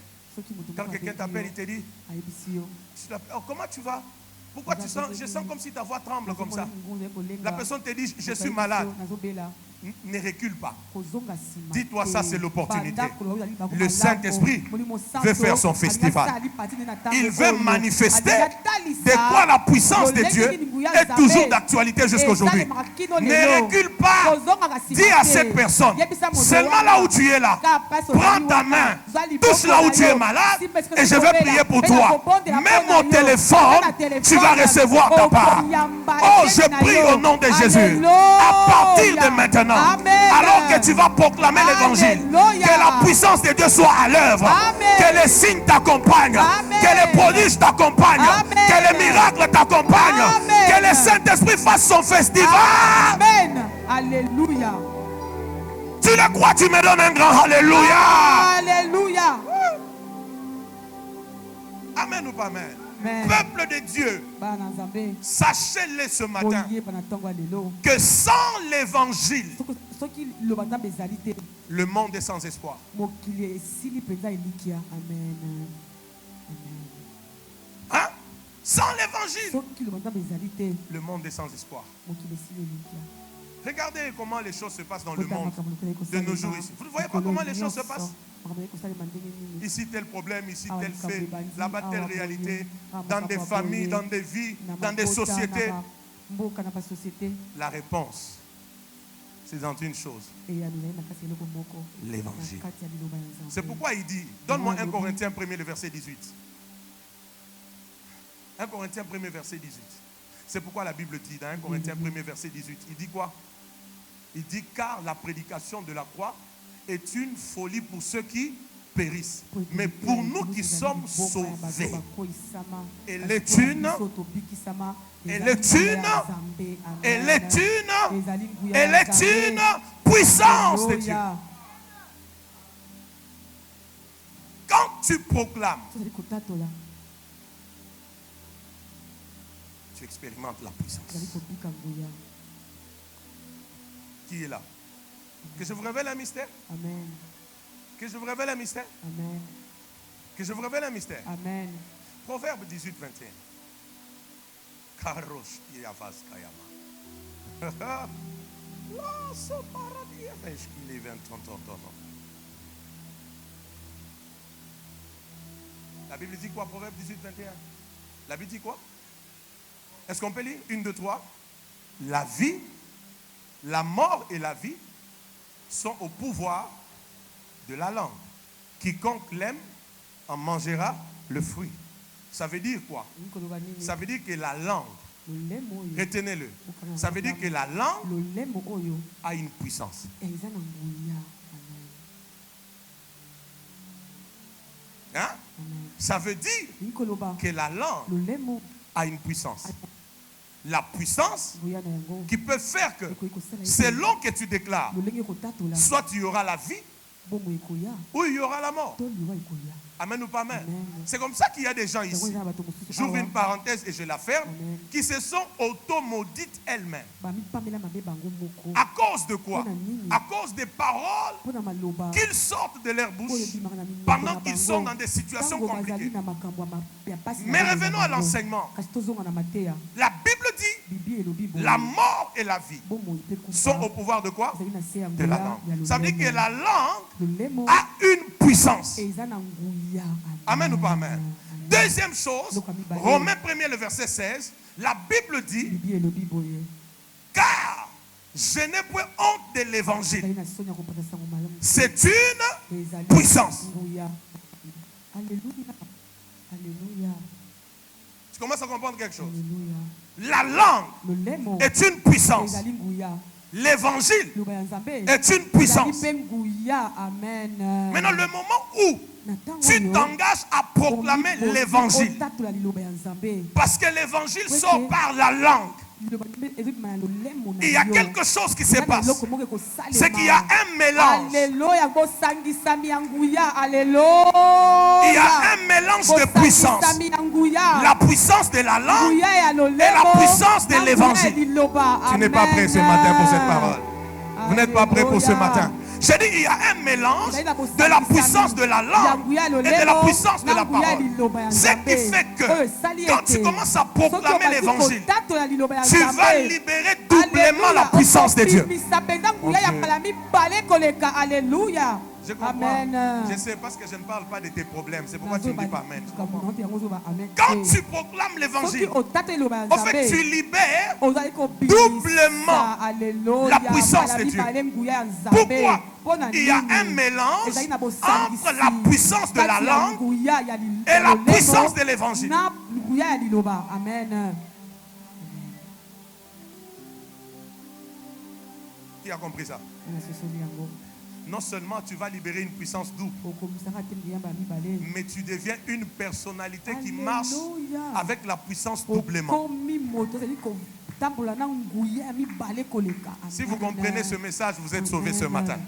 quand quelqu'un t'appelle, il te dit, oh, comment tu vas? Pourquoi tu sens? Je sens comme si ta voix tremble comme ça. La personne te dit, je suis malade. Ne recule pas. Dis-toi, ça c'est l'opportunité. Le Saint-Esprit veut faire son festival. Il veut manifester de quoi la puissance de Dieu est toujours d'actualité jusqu'à aujourd'hui. Ne recule pas. Dis à cette personne, seulement là où tu es là, prends ta main, touche là où tu es malade et je vais prier pour toi. Même mon téléphone, tu vas recevoir ta part. Oh, je prie au nom de Jésus. À partir de maintenant, alors que tu vas proclamer l'évangile, que la puissance de Dieu soit à l'œuvre, que les signes t'accompagnent, que les prodiges t'accompagnent, que les miracles t'accompagnent, que le Saint-Esprit fasse son festival. Amen. Alléluia. Tu le crois, tu me donnes un grand alléluia. Alléluia. Amen ou pas amen? Peuple de Dieu, sachez-le ce matin que sans l'évangile, le monde est sans espoir. Hein? Sans l'évangile, le monde est sans espoir. Regardez comment les choses se passent dans le monde de nos jours ici. Vous ne voyez pas comment les choses se passent? Ici tel problème, ici tel fait, là-bas telle réalité, dans des familles, dans des vies, dans des sociétés. La réponse, c'est dans une chose: l'évangile. C'est pourquoi il dit, donne-moi 1 Corinthiens 1er, le verset 18. 1 Corinthiens 1er, verset 18. C'est pourquoi la Bible dit, dans 1 Corinthiens 1er, verset 18, il dit quoi? Il dit, car la prédication de la croix est une folie pour ceux qui périssent. Mais pour nous qui sommes sauvés, elle est une puissance de Dieu. Quand tu proclames, tu expérimentes la puissance. Qui est là? Que je vous révèle un mystère? Amen. Que je vous révèle un mystère? Amen. Que je vous révèle un mystère? Amen. Proverbe 18, 21. Karosh Yavaz Kayama. La Bible dit quoi? Proverbe 18, 21. La Bible dit quoi? Est-ce qu'on peut lire? 1, 2, 3. La vie, la mort et la vie sont au pouvoir de la langue. Quiconque l'aime en mangera le fruit. Ça veut dire quoi? Ça veut dire que la langue, retenez-le, ça veut dire que la langue a une puissance. Hein? Ça veut dire que la langue a une puissance. La puissance qui peut faire que, selon que tu déclares, soit tu auras la vie, ou il y aura la mort. Amen ou pas amen? C'est comme ça qu'il y a des gens ici, j'ouvre une parenthèse et je la ferme, qui se sont auto-maudites elles-mêmes. À cause de quoi? À cause des paroles qu'ils sortent de leur bouche pendant qu'ils sont dans des situations compliquées. Mais revenons à l'enseignement. La Bible dit, la mort et la vie sont au pouvoir de quoi? De la langue. Ça veut dire que la langue a une puissance. Amen ou pas amen? Deuxième chose, Romains 1er, le verset 16, la Bible dit, car je n'ai point honte de l'évangile. C'est une puissance. Tu commences à comprendre quelque chose? La langue est une puissance. L'évangile est une puissance. Amen. Maintenant, le moment où tu t'engages à proclamer l'évangile, parce que l'évangile sort par la langue. Il y a quelque chose qui se passe. C'est qu'il y a un mélange. Il y a un mélange de puissance. La puissance de la langue et la puissance de l'évangile. Tu n'es pas prêt ce matin pour cette parole. Vous n'êtes pas prêt pour ce matin. J'ai dit, il y a un mélange de la puissance de la langue et de la puissance de la parole. Ce qui fait que quand tu commences à proclamer l'évangile, tu vas libérer doublement la puissance de Dieu. Alléluia. Je comprends. Amen. Je sais parce que je ne parle pas de tes problèmes. C'est pourquoi tu ne dis pas Amen. Quand tu proclames l'évangile, en fait, tu libères doublement la puissance de Dieu. Pourquoi? Il y a un mélange entre la puissance de la langue et la puissance de l'évangile. Amen. Qui a compris ça? Non seulement tu vas libérer une puissance double, mais tu deviens une personnalité qui marche avec la puissance doublement. Si vous comprenez ce message, vous êtes sauvés ce matin.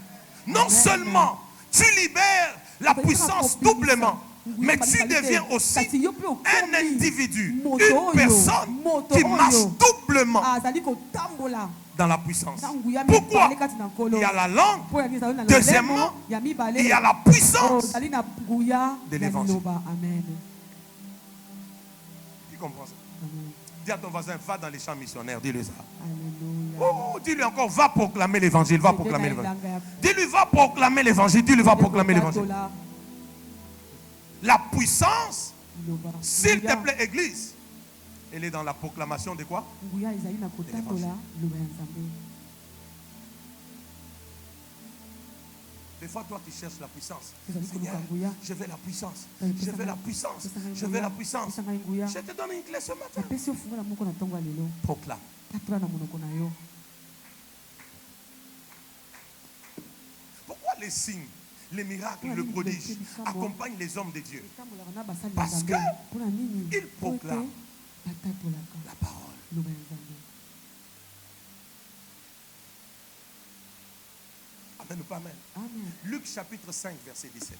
Non seulement tu libères la puissance doublement, mais tu deviens aussi un individu, une personne qui marche doublement dans la puissance. Pourquoi? Il y a la langue. Deuxièmement, il y a la puissance de l'évangile. Tu comprends ça? Dis à ton voisin, va dans les champs missionnaires. Dis-lui ça. Oh, dis-lui encore, va proclamer l'évangile. Va proclamer l'évangile. Dis-lui, va proclamer l'évangile. Dis-lui, va proclamer l'évangile. La puissance, s'il te plaît, Église, elle est dans la proclamation de quoi? De l'évangile. Des fois, toi, tu cherches la puissance. Seigneur, je veux la puissance. Je veux la puissance. Je veux la puissance. Je te donne une clé ce matin. Proclame. Pourquoi les signes, les miracles, le prodige accompagnent les hommes de Dieu? Parce qu'ils proclament la parole. Amen ou pas amen? Amen. Luc chapitre 5 verset 17.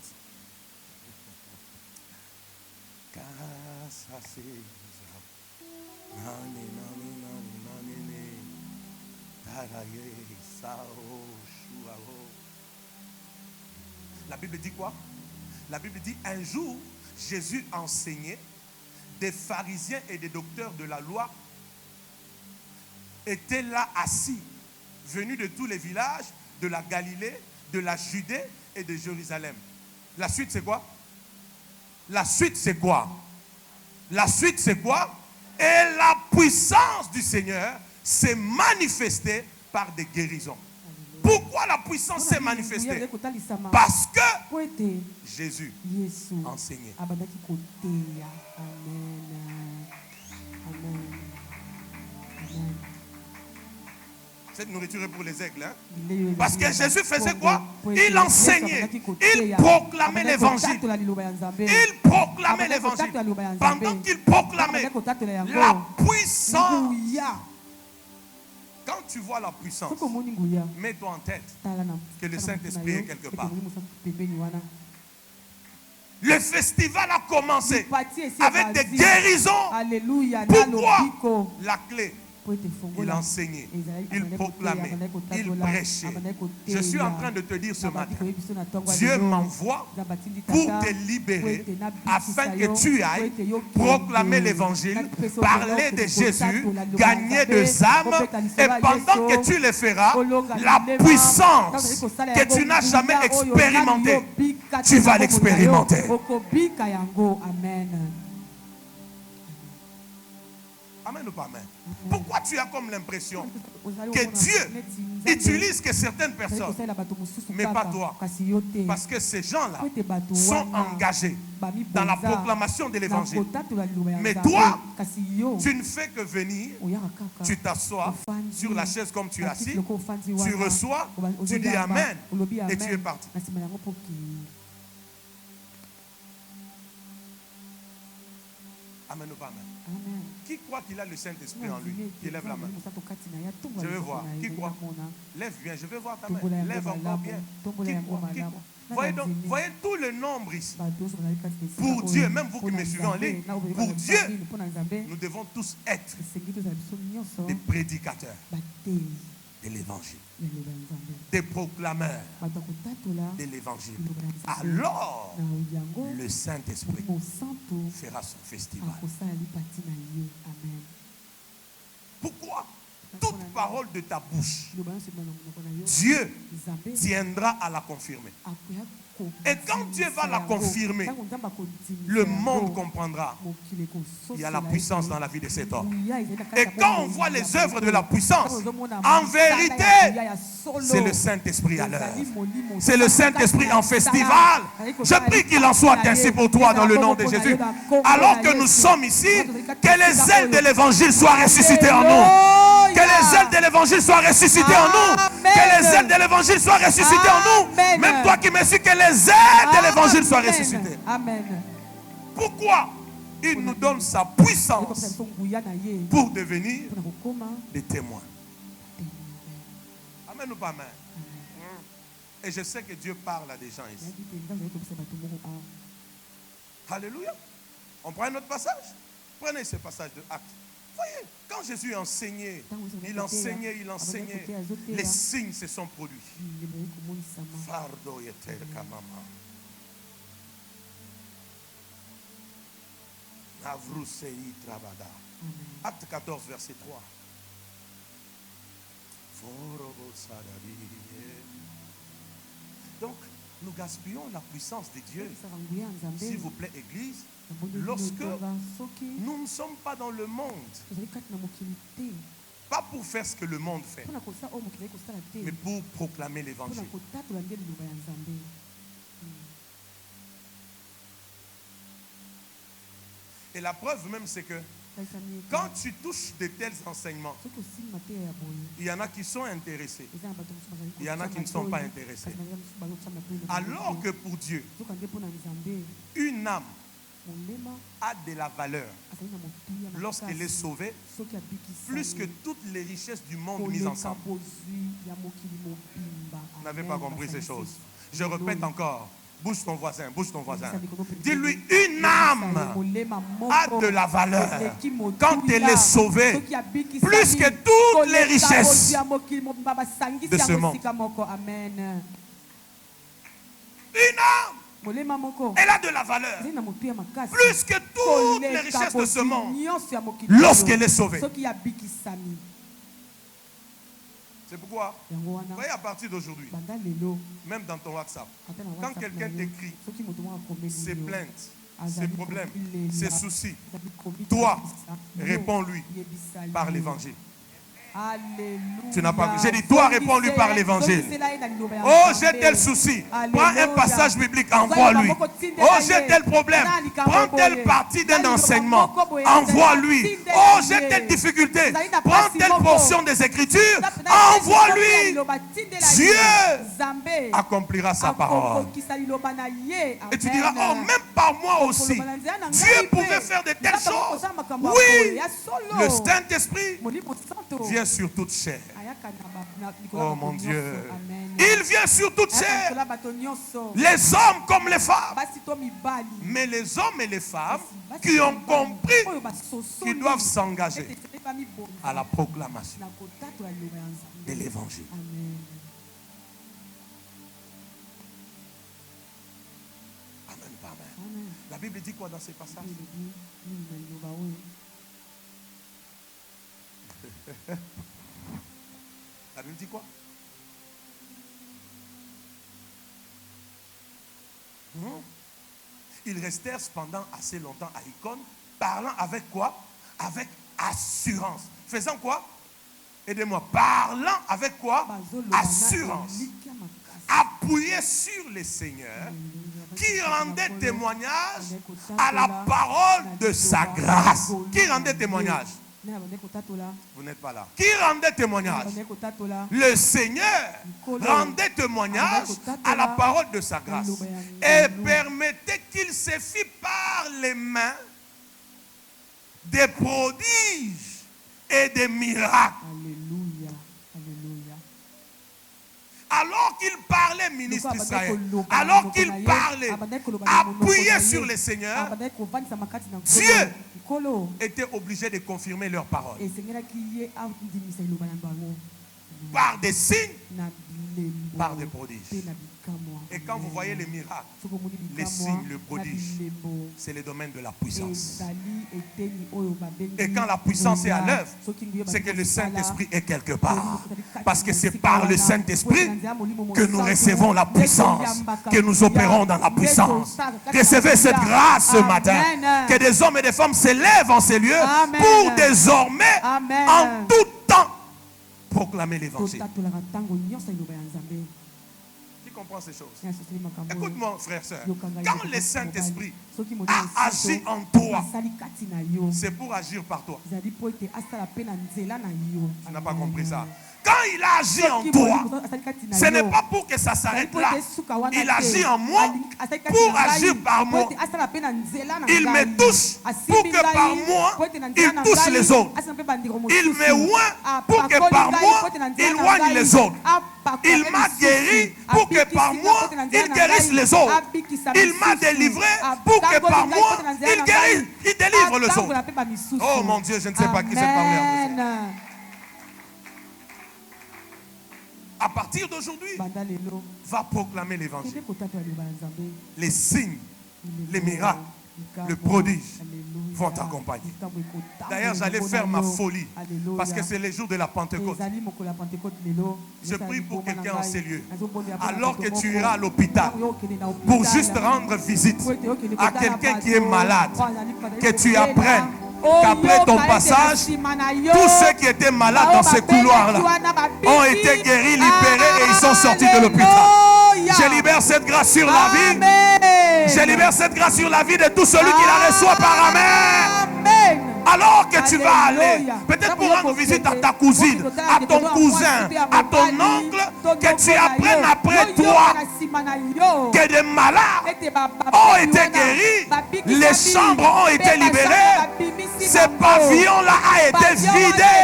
La Bible dit quoi? La Bible dit un jour Jésus enseignait, des pharisiens et des docteurs de la loi étaient là assis, venus de tous les villages de la Galilée, de la Judée et de Jérusalem. La suite c'est quoi? La suite c'est quoi? La suite c'est quoi? Et la puissance du Seigneur s'est manifestée par des guérisons. Pourquoi la puissance s'est manifestée? Parce que Jésus enseignait. Cette nourriture est pour les aigles. Hein? Parce que Jésus faisait quoi? Il enseignait. Il proclamait l'évangile. Il proclamait l'évangile. Pendant qu'il proclamait la puissance. Quand tu vois la puissance, mets-toi en tête que le Saint-Esprit est quelque part. Le festival a commencé avec des guérisons. Pourquoi? La clé. Il enseignait, il proclamait, il prêchait. Je suis en train de te dire ce matin, Dieu m'envoie pour te libérer afin que tu ailles proclamer l'évangile, parler de Jésus, gagner des âmes, et pendant que tu le feras, la puissance que tu n'as jamais expérimentée, tu vas l'expérimenter. Amen ou pas amen? Pourquoi tu as comme l'impression que Dieu utilise que certaines personnes, mais pas toi? Parce que ces gens-là sont engagés dans la proclamation de l'évangile. Mais toi, tu ne fais que venir, tu t'assois sur la chaise comme tu es assis, tu reçois, tu dis Amen et tu es parti. Amen ou pas amen? Amen. Qui croit qu'il a le Saint-Esprit en lui? Qui lève la main. Je veux voir. Qui croit? Lève bien, je veux voir ta main. Lève encore bien. Qui croit? Qui croit? Voyez donc, voyez tout le nombre ici. Pour Dieu, même vous qui me suivez en ligne, pour Dieu, nous devons tous être des prédicateurs de l'évangile, des proclameurs de l'évangile. Alors, le Saint-Esprit fera son festival. Pourquoi? Toute parole de ta bouche, Dieu tiendra à la confirmer. Et quand Dieu va la confirmer, le monde comprendra. Il y a la puissance dans la vie de cet homme. Et quand on voit les œuvres de la puissance, en vérité, c'est le Saint-Esprit à l'œuvre. C'est le Saint-Esprit en festival. Je prie qu'il en soit ainsi pour toi dans le nom de Jésus. Alors que nous sommes ici, que les ailes de l'évangile soient ressuscitées en nous. Que les ailes de l'évangile soient ressuscitées en nous. Que les ailes de l'évangile soient ressuscitées en nous. Même toi qui me suis, que les ailes de l'évangile soient ressuscitées. Amen. Pourquoi? Il nous donne sa puissance pour devenir des témoins. Amen ou pas amen? Et je sais que Dieu parle à des gens ici. Alléluia. On prend un autre passage. Prenez ce passage de Actes. Voyez, quand Jésus enseignait, il enseignait. Les signes se sont produits. Fardo yeter kamama. Navrusei trabada. Acte 14, verset 3. Donc, nous gaspillons la puissance de Dieu. S'il vous plaît, Église, lorsque nous ne sommes pas dans le monde, pas pour faire ce que le monde fait, mais pour proclamer l'évangile. Et la preuve même, c'est que quand tu touches de tels enseignements, il y en a qui sont intéressés. Il y en a qui ne sont pas intéressés. Alors que pour Dieu, une âme a de la valeur lorsqu'elle est sauvée, plus que toutes les richesses du monde mises ensemble. Vous n'avez pas compris ces choses. Je répète encore. Bouge ton voisin, bouge ton voisin. Dis-lui, une âme a de la valeur quand elle est sauvée, plus que toutes les richesses de ce monde. Une âme, elle a de la valeur, plus que toutes les richesses de ce monde, lorsqu'elle est sauvée. C'est pourquoi, vous voyez, à partir d'aujourd'hui, même dans ton WhatsApp, quand quelqu'un t'écrit ses plaintes, ses problèmes, ses soucis, toi, réponds-lui par l'évangile. Tu n'as pas. J'ai dit, toi, réponds-lui par l'évangile. Oh, j'ai tel souci. Prends un passage biblique, envoie-lui. Oh, j'ai tel problème. Prends telle partie d'un enseignement, envoie-lui. Oh, j'ai telle difficulté. Prends telle portion des Écritures, envoie-lui. Dieu accomplira sa parole. Et tu diras, oh, même par moi aussi, Dieu pouvait faire de telles choses. Oui, le Saint-Esprit vient sur toute chair. Oh mon Dieu. Il vient sur toute chair. Les hommes comme les femmes. Mais les hommes et les femmes qui ont compris qu'ils doivent s'engager à la proclamation de l'évangile. Amen. Amen. La Bible dit quoi dans ces passages? La Bible dit quoi? Ils restèrent cependant assez longtemps à Icône, parlant avec quoi? Avec assurance. Faisant quoi? Aidez-moi. Parlant avec quoi? Assurance. Appuyé sur le Seigneur qui rendait témoignage à la parole de sa grâce. Qui rendait témoignage? Vous n'êtes pas là. Qui rendait témoignage? Le Seigneur rendait témoignage à la parole de sa grâce et permettait qu'il se fît par les mains des prodiges et des miracles. Alléluia. Alléluia. Alors qu'il parlait, ministre Israël, alors qu'il parlait, appuyé sur le Seigneur, Dieu était obligé de confirmer leurs paroles par des signes, par des prodiges. Et quand vous voyez les miracles, les signes, le prodige, c'est le domaine de la puissance. Et quand la puissance est à l'œuvre, c'est que le Saint-Esprit est quelque part. Parce que c'est par le Saint-Esprit que nous recevons la puissance, que nous opérons dans la puissance. Recevez cette grâce ce matin, que des hommes et des femmes s'élèvent en ces lieux pour désormais, en tout temps, proclamer l'évangile. Qui comprend ces choses? Écoute-moi, frère, sœur. Quand le Saint-Esprit a agi en toi, c'est pour agir par toi. Tu n'as pas compris ça. Quand il a agi en toi, ce n'est pas pour que ça s'arrête là. Il agit en moi pour agir par moi. Il me touche pour que par moi, il touche les autres. Il me oint pour que par moi, il oigne les autres. Il m'a guéri pour que par moi, il guérisse les autres. Il m'a délivré pour que par moi, il délivre les autres. Oh mon Dieu, je ne sais pas qui c'est parlé. À partir d'aujourd'hui, va proclamer l'évangile. Les signes, les miracles, le prodige vont t'accompagner. D'ailleurs, j'allais faire ma folie parce que c'est le jour de la Pentecôte. Je prie pour quelqu'un en ces lieux. Alors que tu iras à l'hôpital pour juste rendre visite à quelqu'un qui est malade, que tu apprennes qu'après ton passage, tous ceux qui étaient malades dans ces couloirs-là ont été guéris, libérés et ils sont sortis de l'hôpital. Je libère cette grâce sur la vie. Je libère cette grâce sur la vie de tout celui qui la reçoit par Amen. Alors que tu vas aller, peut-être pour rendre visite à ta cousine, à ton cousin, à ton oncle, que tu apprennes après toi que des malades ont été guéris, les chambres ont été libérées, ce pavillon-là a été vidé.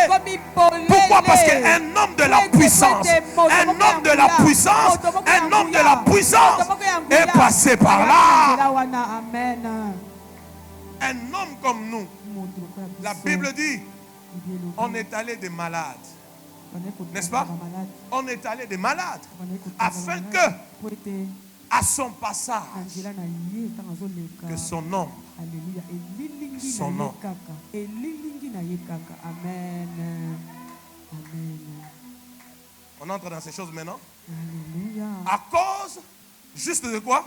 Pourquoi? Parce qu'un homme de la puissance, un homme de la puissance, un homme de la puissance est passé par là. Un homme comme nous, la Bible dit, on est allé des malades. N'est-ce pas? On est allé des malades afin que, à son passage, que son nom, on entre dans ces choses maintenant. À cause, juste de quoi?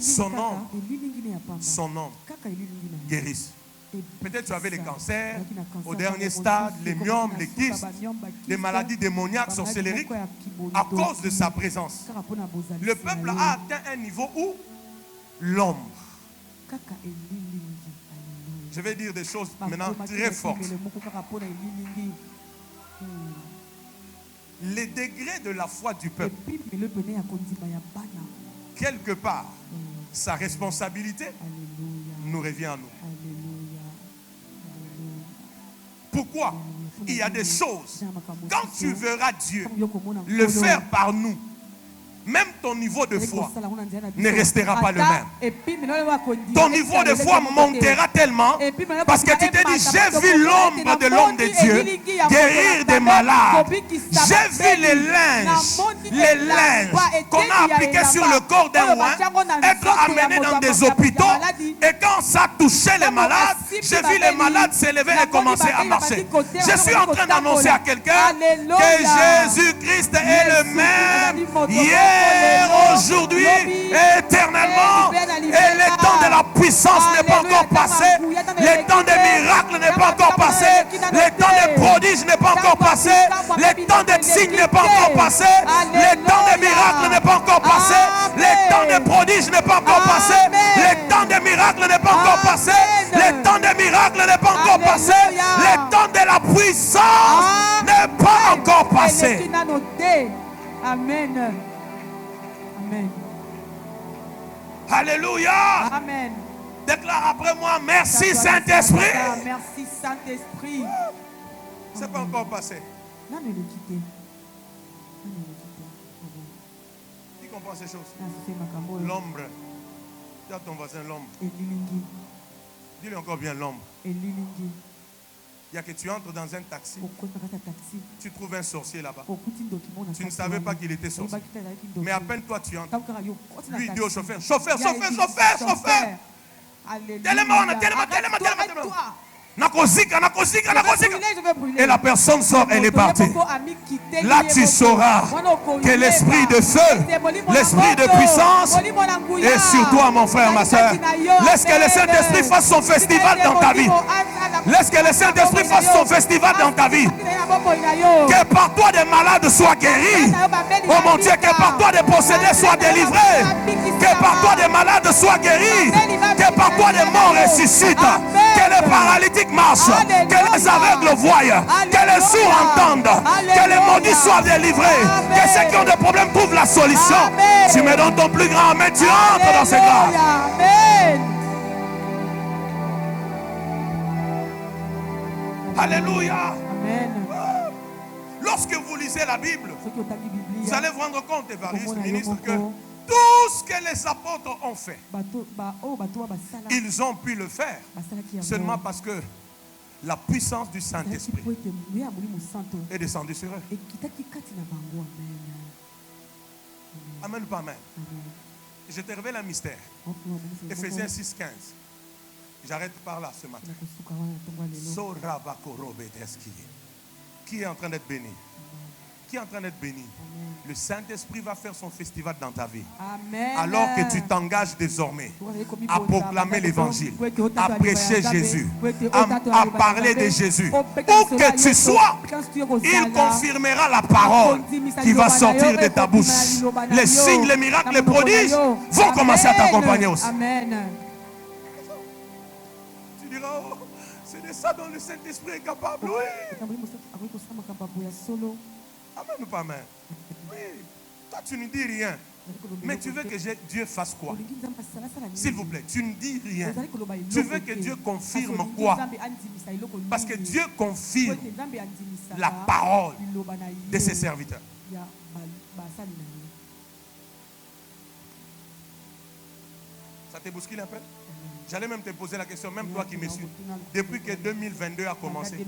Son nom guérisse. Peut-être tu avais les cancers, au dernier stade, les myomes, les kystes, les maladies démoniaques, sorcellériques, à cause de sa présence. Le peuple a atteint un niveau où l'ombre. Je vais dire des choses maintenant très fortes. Les degrés de la foi du peuple, quelque part, sa responsabilité nous revient à nous. Pourquoi? Il y a des choses, quand tu verras Dieu le faire par nous, même ton niveau de foi ne restera pas le même. Ton niveau de foi montera tellement parce que tu t'es dit, j'ai vu l'ombre de l'homme de Dieu guérir des malades. J'ai vu les linges qu'on a appliqués sur le corps d'un roi être amenés dans des hôpitaux. Et quand ça touchait les malades, j'ai vu les malades s'élever et commencer à marcher. Je suis en train d'annoncer à quelqu'un que Jésus-Christ est le même hier, aujourd'hui, éternellement. Et le temps de la puissance puissance n'est pas encore passé. Le temps des miracles n'est pas encore passé. Le temps des prodiges n'est pas encore passé. Le temps des signes n'est pas encore passé. Le temps des miracles n'est pas encore passé. Le temps des prodiges n'est pas encore passé. Le temps des miracles n'est pas encore passé. Le temps des miracles n'est pas encore passé. Le temps de la puissance n'est pas encore passé. Amen. Amen. Alléluia. Amen. Déclare après moi, merci Saint-Esprit. Merci Saint-Esprit. C'est pas encore passé. Non, mais le quitter. Qui comprend ces choses? L'ombre. Dis à ton voisin l'ombre. Dis-lui encore bien l'ombre. Il y a que tu entres dans un taxi. Tu trouves un sorcier là-bas. Tu ne savais pas qu'il était sorcier. Mais à peine toi tu entres. Lui il dit au chauffeur, chauffeur. Et la personne sort, elle est partie. Là tu sauras que l'esprit de feu, l'esprit de puissance est sur toi, mon frère, ma soeur. Laisse que le Saint-Esprit fasse son festival dans ta vie. Laisse que le Saint-Esprit fasse son festival dans ta vie. Que par toi des malades soient guéris. Oh mon Dieu, que par toi des possédés soient délivrés. Que par toi des malades soient guéris. Que par toi des morts ressuscitent. Que les paralytiques marchent. Que les aveugles voient. Que les sourds entendent. Que les maudits soient délivrés. Que ceux qui ont des problèmes trouvent la solution. Tu me donnes ton plus grand amen. Tu entres dans ces grâces. Amen. Alléluia. Amen. Lorsque vous lisez la Bible, vous allez vous rendre compte, Évariste, ministre, que tout ce que les apôtres ont fait, ils ont pu le faire seulement parce que la puissance du Saint-Esprit est descendue sur eux. Amen ou pas amen? Je te révèle un mystère. Éphésiens 6,15. J'arrête par là ce matin. Qui est en train d'être béni? Qui est en train d'être béni? Le Saint-Esprit va faire son festival dans ta vie. Amen. Alors que tu t'engages désormais à proclamer l'évangile, à prêcher Jésus, à parler de Jésus. Où que tu sois, il confirmera la parole qui va sortir de ta bouche. Les signes, les miracles, les prodiges vont commencer à t'accompagner aussi. Amen. Tu diras, oh, c'est de ça dont le Saint-Esprit est capable. Oui. Amen ou pas amen? Oui. Toi, tu ne dis rien. Mais tu veux que Dieu fasse quoi? S'il vous plaît, tu ne dis rien. Tu veux que Dieu confirme quoi? Parce que Dieu confirme la parole de ses serviteurs. Ça te bouscule un peu? J'allais même te poser la question, même toi qui me suis. Depuis que 2022 a commencé,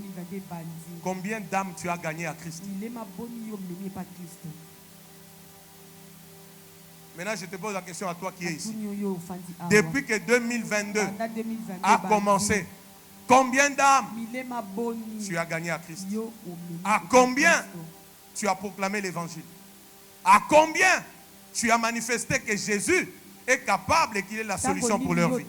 combien d'âmes tu as gagné à Christ? Maintenant, je te pose la question à toi qui es ici. Depuis que 2022 a commencé, combien d'âmes tu as gagné à Christ? À combien tu as proclamé l'évangile? À combien tu as manifesté que Jésus est capable et qu'il est la solution pour leur vie?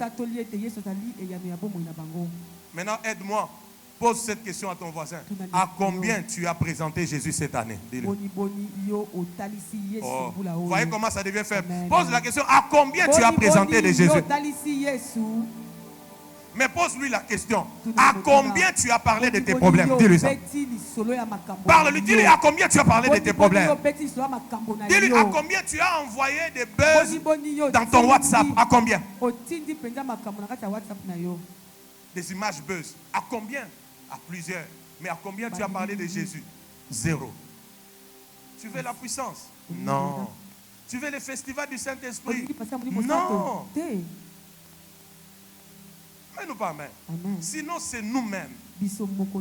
Maintenant, aide-moi. Pose cette question à ton voisin. À combien tu as présenté Jésus cette année? Dis-le. Oh. Vous voyez comment ça devient faible. Pose la question. À combien tu as présenté de Jésus? Mais pose-lui la question. À combien tu as parlé de tes problèmes? Dis-lui ça. Parle-lui. Dis-lui à combien tu as parlé de tes problèmes. Dis-lui à combien tu as envoyé des buzz dans ton WhatsApp. À combien? Des images buzz. À combien? À plusieurs. Mais à combien tu as parlé de Jésus? Zéro. Tu veux la puissance? Non. Tu veux le festival du Saint-Esprit? Non. Mais nous pas amen. Sinon, c'est nous-mêmes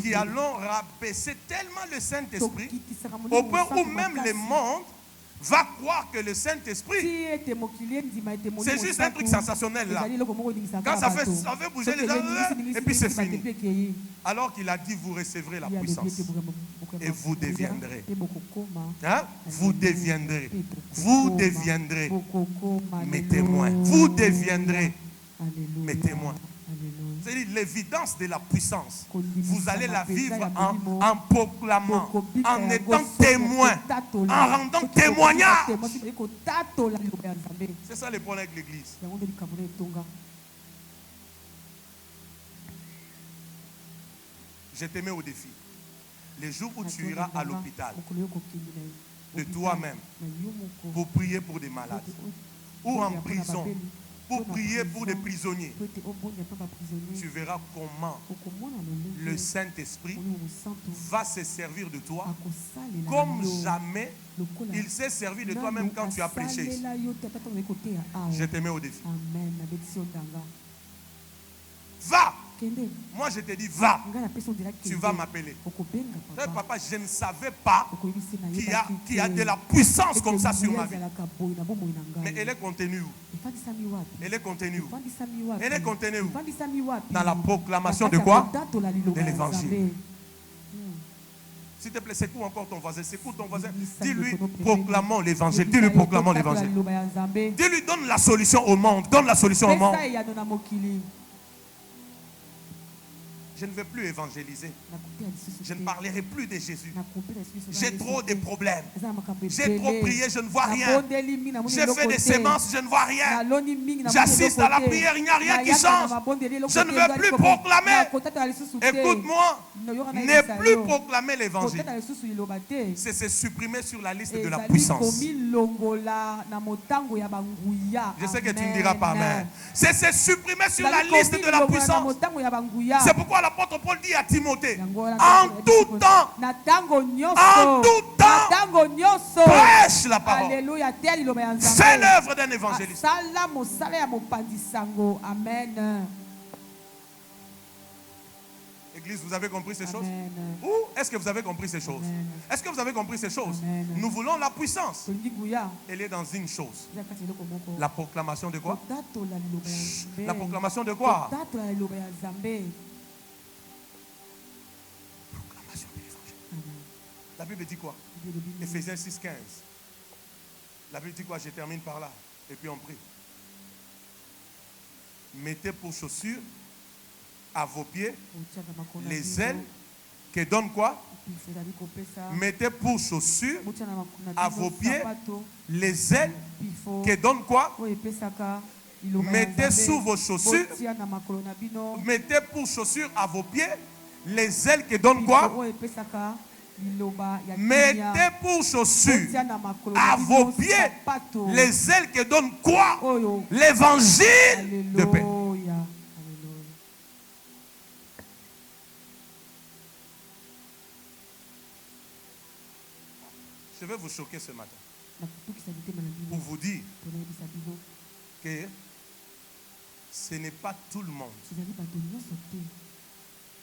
qui allons rabaisser tellement le Saint-Esprit au point où même le monde va croire que le Saint-Esprit, c'est juste un truc sensationnel là. Quand ça fait bouger les gens, et puis c'est fini. Alors qu'il a dit, vous recevrez la puissance. Et vous deviendrez. Hein? Vous deviendrez. Vous deviendrez mes témoins. Vous deviendrez mes témoins. C'est-à-dire l'évidence de la puissance. Vous allez la vivre en proclamant, en étant témoin, en rendant témoignage. C'est ça le problème avec l'église. Je te mets au défi. Les jours où tu iras à l'hôpital, de toi-même, pour prier pour des malades, ou en prison, pour prier pour des prisonniers, tu verras comment le Saint-Esprit va se servir de toi comme jamais il s'est servi de toi même quand tu as prêché. Je te mets au défi. Va! Moi je te dis va, tu vas m'appeler. Papa, je ne savais pas qu'il y a de la puissance comme ça sur ma vie. Mais elle est contenue où? Elle est contenue où? Elle est contenue où? Dans la proclamation de quoi? De l'évangile. S'il te plaît, secoue encore ton voisin. Secoue ton voisin. Dis-lui, proclamons l'évangile. Dis-lui, proclamons l'évangile. Dis-lui, donne la solution au monde. Donne la solution au monde. Je ne vais plus évangéliser. Je ne parlerai plus de Jésus. J'ai trop de problèmes. J'ai trop prié, je ne vois rien. J'ai fait des sémences, je ne vois rien. J'assiste à la prière, il n'y a rien qui change. Je ne veux plus proclamer. Écoute-moi, ne plus proclamer l'évangile, c'est se supprimer sur la liste de la puissance. Je sais que tu ne diras pas amen. C'est se supprimer sur la liste de la puissance. C'est pourquoi l'apôtre Paul dit à Timothée, en tout temps, prêche la parole. Fais l'œuvre d'un évangéliste. Amen. Église, vous avez compris ces choses? Ou est-ce que vous avez compris ces choses? Est-ce que vous avez compris ces choses? Nous voulons la puissance. Elle est dans une chose. La proclamation de quoi? La proclamation de quoi? Proclamation de l'évangile. La Bible dit quoi? Éphésiens 6,15. La Bible dit quoi? Je termine par là. Et puis on prie. Mettez pour chaussures à vos pieds les ailes qui donnent quoi? Mettez pour chaussures à vos pieds les ailes qui donnent quoi? Mettez sous vos chaussures, mettez pour chaussures à vos pieds les ailes qui donnent quoi? Mettez pour chaussures à vos pieds les ailes qui donnent quoi? L'évangile de paix. Je vais vous choquer ce matin pour vous dire que ce n'est pas tout le monde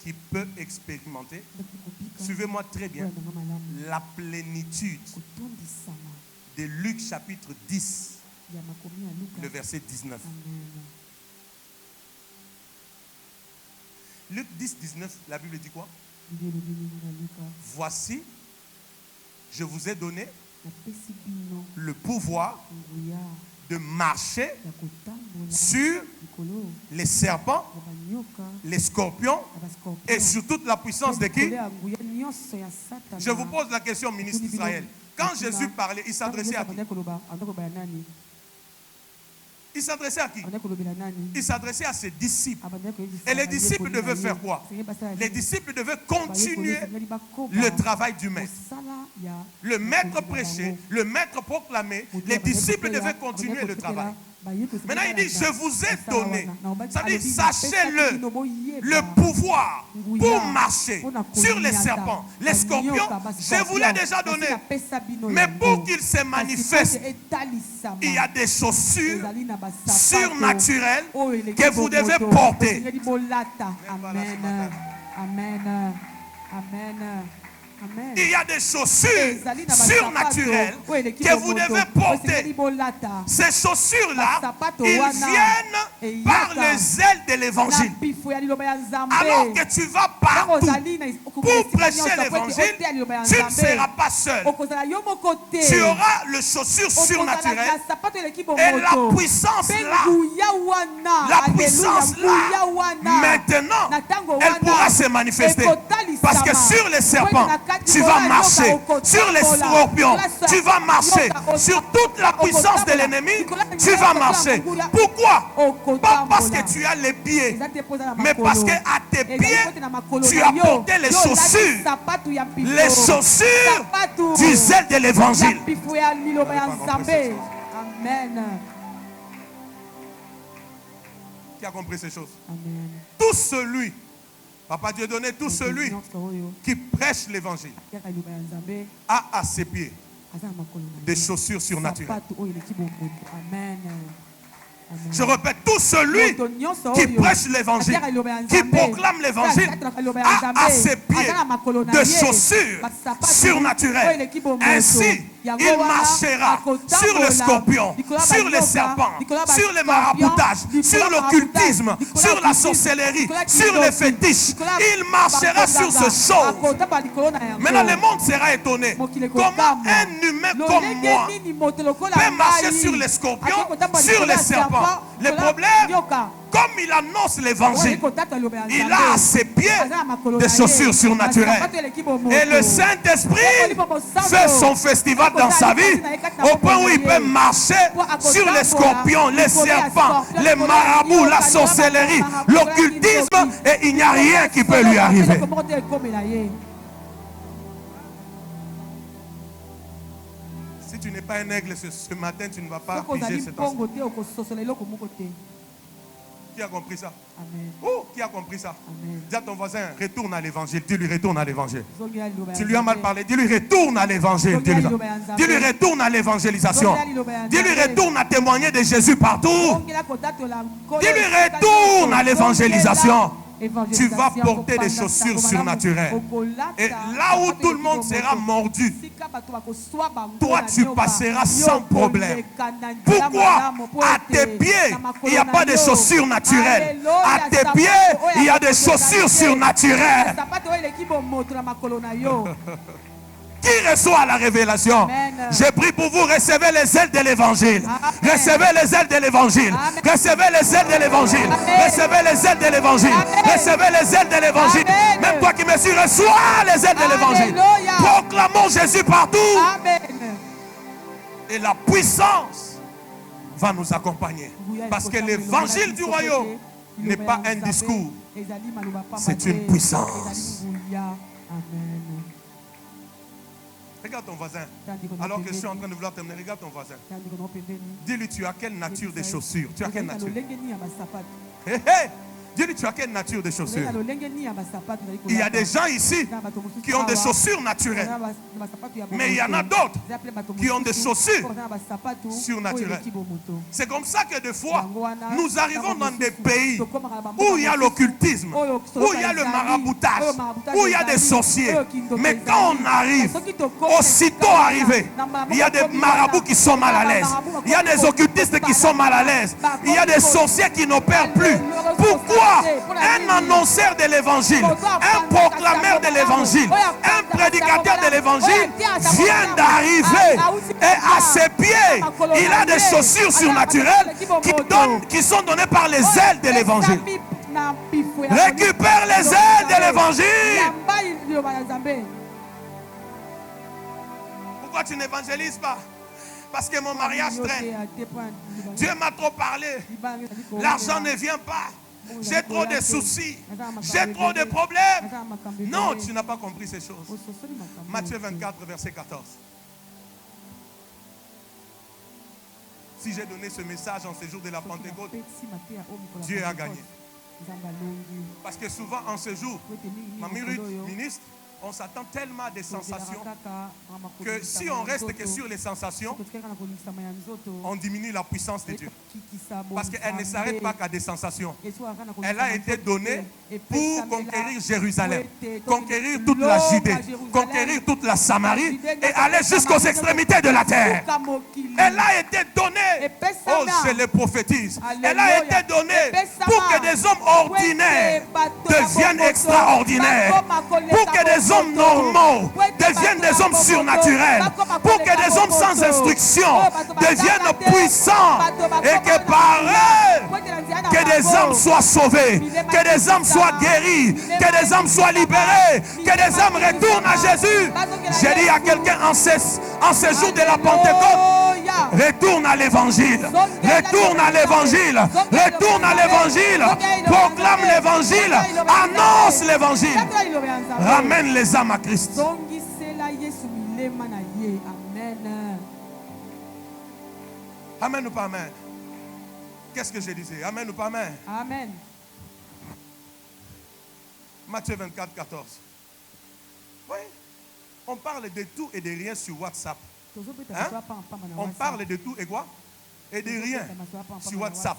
qui peut expérimenter, suivez-moi très bien, la plénitude de Luc chapitre 10, le verset 19. Luc 10, 19, la Bible dit quoi? Voici, je vous ai donné le pouvoir de marcher sur les serpents, les scorpions et sur toute la puissance de qui? Je vous pose la question, ministre d'Israël. Quand Jésus parlait, il s'adressait à qui? Il s'adressait à qui? Il s'adressait à ses disciples. Et les disciples devaient faire quoi? Les disciples devaient continuer le travail du maître. Le maître prêchait, le maître proclamait, les disciples devaient continuer le travail. Maintenant il dit, je vous ai donné, ça veut dire, sachez-le, le pouvoir pour marcher sur les serpents, les scorpions, je vous l'ai déjà donné. Mais pour qu'il se manifeste, il y a des chaussures surnaturelles que vous devez porter. Amen. Amen. Amen. Amen. Il y a des chaussures surnaturelles que vous devez porter. Ces chaussures-là, ils viennent par les ailes de l'évangile. Alors que tu vas partout pour prêcher l'évangile, tu ne seras pas seul. Tu auras le chaussure surnaturelle et la puissance là. La puissance là, maintenant, elle pourra se manifester. Parce que sur les serpents, tu vas marcher. Sur les scorpions, tu vas marcher. Sur toute la puissance de l'ennemi, tu vas marcher. Pourquoi? Pas parce que tu as les pieds, mais parce qu'à tes pieds, tu as porté les chaussures. Les chaussures du zèle de l'évangile. Amen. Qui a compris ces choses? Amen. Tout celui, Papa Dieu donné, tout celui qui prêche l'évangile a à ses pieds des chaussures surnaturelles. Amen. Je répète, tout celui qui prêche l'évangile, qui proclame l'évangile, a à ses pieds des chaussures surnaturelles. Ainsi, il marchera sur les scorpions, sur les serpents, sur les maraboutages, sur l'occultisme, sur la sorcellerie, sur les fétiches. Il marchera sur ces choses. Maintenant, le monde sera étonné. Comment un humain comme moi peut marcher sur les scorpions, sur les serpents? Le problème, comme il annonce l'évangile, il a à ses pieds des chaussures surnaturelles. Et le Saint-Esprit fait son festival dans sa vie au point où il peut marcher sur les scorpions, les serpents, les marabouts, la sorcellerie, l'occultisme, et il n'y a rien qui peut lui arriver. Si tu n'es pas un aigle ce matin, tu ne vas pas piger cet enseignement. Qui a compris ça? Amen. Oh, qui a compris ça? Amen. Dis à ton voisin, retourne à l'évangile. Dis-lui, retourne à l'évangile. Tu lui as mal parlé. Dis-lui, retourne à l'évangile. Dis-lui, retourne à l'évangélisation. Dis-lui, retourne à témoigner de Jésus partout. Dis-lui, retourne à l'évangélisation. Tu vas porter des chaussures surnaturelles. Et là où tout le monde sera mordu, toi tu passeras sans problème. Pourquoi? À tes pieds, il n'y a pas de chaussures naturelles. À tes pieds, il y a des chaussures surnaturelles. Qui reçoit la révélation? Amen. Je prie pour vous, recevez les ailes de l'évangile. Recevez les ailes de l'évangile. Recevez les ailes de l'évangile. Recevez les ailes de l'évangile. Recevez les ailes de l'évangile. Même toi qui me suis, reçois les ailes de l'évangile. Proclamons Jésus partout. Amen. Et la puissance va nous accompagner. Parce que l'évangile du royaume n'est pas un discours. C'est une puissance. Amen. Regarde ton voisin. Alors que je suis en train de vouloir terminer, regarde ton voisin. Dis-lui, tu as quelle nature de chaussures? Tu as quelle nature? Hey, hey. Dis-lui, tu as quelle nature de chaussures? Il y a des gens ici qui ont des chaussures naturelles. Mais il y en a d'autres qui ont des chaussures surnaturelles. C'est comme ça que des fois, nous arrivons dans des pays où il y a l'occultisme, où il y a le maraboutage, où il y a des sorciers. Mais quand on arrive, aussitôt arrivé, il y a des marabouts qui sont mal à l'aise. Il y a des occultistes qui sont mal à l'aise. Il y a des sorciers qui n'opèrent plus. Pourquoi? Un annonceur de l'évangile, un proclameur de l'évangile, un prédicateur de l'évangile vient d'arriver et à ses pieds, il a des chaussures surnaturelles qui sont données par les ailes de l'évangile. Récupère les ailes de l'évangile. Pourquoi tu n'évangélises pas? Parce que mon mariage traîne. Dieu m'a trop parlé. L'argent ne vient pas. J'ai trop de soucis. J'ai trop de problèmes. Non, tu n'as pas compris ces choses. Matthieu 24, verset 14. Si j'ai donné ce message en ce jour de la Pentecôte, Dieu a gagné. Parce que souvent en ce jour, Mamie Ruth, ministre, On s'attend tellement à des sensations que si on reste que sur les sensations, on diminue la puissance de Dieu. Parce qu'elle ne s'arrête pas qu'à des sensations. Elle a été donnée pour conquérir Jérusalem, conquérir toute la Judée, conquérir toute la Samarie et aller jusqu'aux extrémités de la terre. Elle a été donnée, oh je le prophétise, elle a été donnée pour que des hommes ordinaires deviennent extraordinaires, pour que des hommes normaux deviennent des hommes surnaturels, pour que des hommes sans instruction deviennent puissants et que par eux, que des âmes soient sauvées, que des âmes soient guéries, que des âmes soient libérées, que des âmes retournent à Jésus. J'ai dit à quelqu'un en ce jour de la Pentecôte, retourne à l'évangile, retourne à l'évangile, retourne à l'évangile, proclame l'évangile, annonce l'évangile, ramène les âmes à Christ. Amen ou pas amen? Qu'est-ce que je disais? Amen ou pas amen? Amen. Matthieu 24, 14. Oui. On parle de tout et de rien sur WhatsApp. Hein? On parle de tout et quoi? Et de rien sur WhatsApp.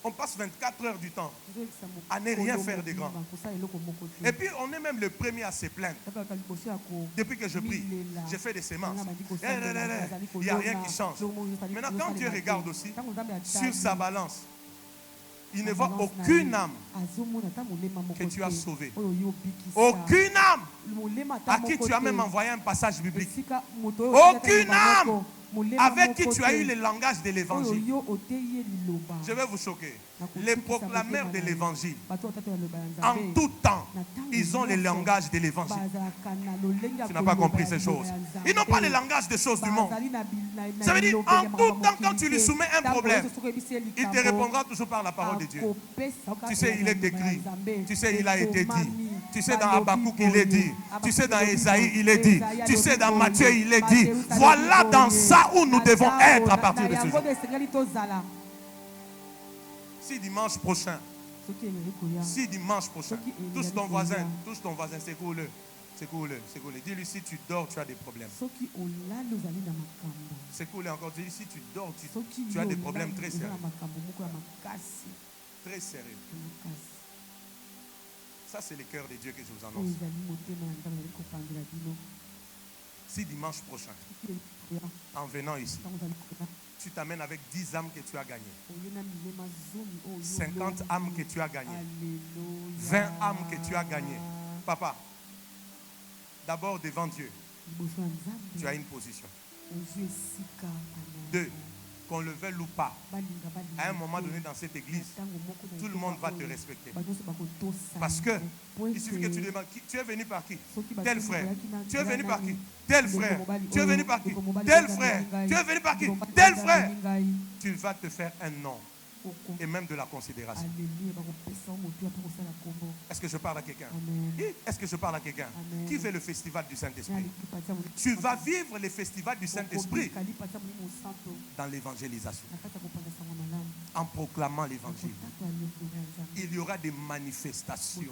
On passe 24 heures du temps à ne rien faire de grand. Et puis on est même le premier à se plaindre. Depuis que je prie, j'ai fait des semences. Il n'y a rien qui change. Maintenant, quand Dieu regarde aussi sur sa balance, il ne voit aucune âme que tu as sauvée. Aucune âme à qui tu as même envoyé un passage biblique. Aucune âme avec qui tu as eu le langage de l'évangile. Je vais vous choquer. Les proclameurs de l'évangile, en tout temps, ils ont le langage de l'évangile. Tu n'as pas compris ces choses. Ils n'ont pas le langage des choses du monde. Ça veut dire, en tout temps, quand tu lui soumets un problème, il te répondra toujours par la parole de Dieu. Tu sais, il est écrit. Tu sais, il a été dit. Tu sais, dans Habakkuk, il est dit. Tu sais, dans Ésaïe, il est dit. Tu sais, dans Matthieu, il est dit. Voilà dans ça où nous devons être à partir de ce jour. Si dimanche prochain, touche ton voisin, secoue-le. Dis-lui, si tu dors, tu as des problèmes. Secoue-le encore. Dis-lui, si tu dors, tu as des problèmes très sérieux. Très sérieux. Ça, c'est le cœur de Dieu que je vous annonce. Si dimanche prochain, en venant ici, tu t'amènes avec 10 âmes que tu as gagnées, 50 âmes que tu as gagnées, 20 âmes que tu as gagnées. Papa, d'abord devant Dieu, tu as une position. 2, qu'on le veuille ou pas, à un moment donné dans cette église, tout le monde va te respecter. Parce que il suffit que tu demandes, tu es venu par qui? Tel frère. Tu es venu par qui? Tel frère. Tu es venu par qui? Tel frère. Tu es venu par qui? Tel frère. Tu vas te faire un nom. Et même de la considération. Est-ce que je parle à quelqu'un? Est-ce que je parle à quelqu'un? Qui fait le festival du Saint-Esprit? Tu vas vivre le festival du Saint-Esprit dans l'évangélisation, en proclamant l'évangile. Il y aura des manifestations.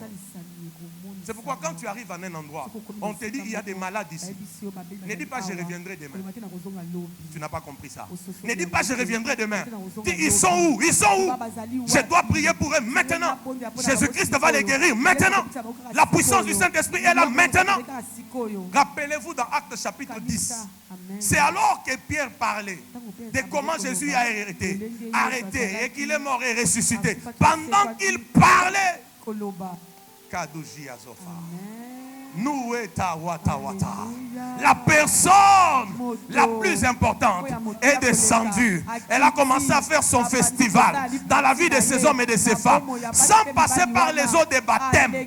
C'est pourquoi quand tu arrives à un endroit, on te dit il y a des malades ici. Ne dis pas je reviendrai demain. Tu n'as pas compris ça. Ne dis pas je reviendrai demain. Dis ils sont où? Ils sont où? Je dois prier pour eux maintenant. Jésus-Christ va les guérir maintenant. La puissance du Saint-Esprit est là maintenant. Rappelez-vous dans Actes chapitre 10. C'est alors que Pierre parlait de comment Jésus a arrêté et qu'il est mort et ressuscité. Pendant qu'il parlait, Kadoji Azofa. La personne la plus importante est descendue. Elle a commencé à faire son festival dans la vie de ces hommes et de ces femmes, sans passer par les eaux des baptêmes.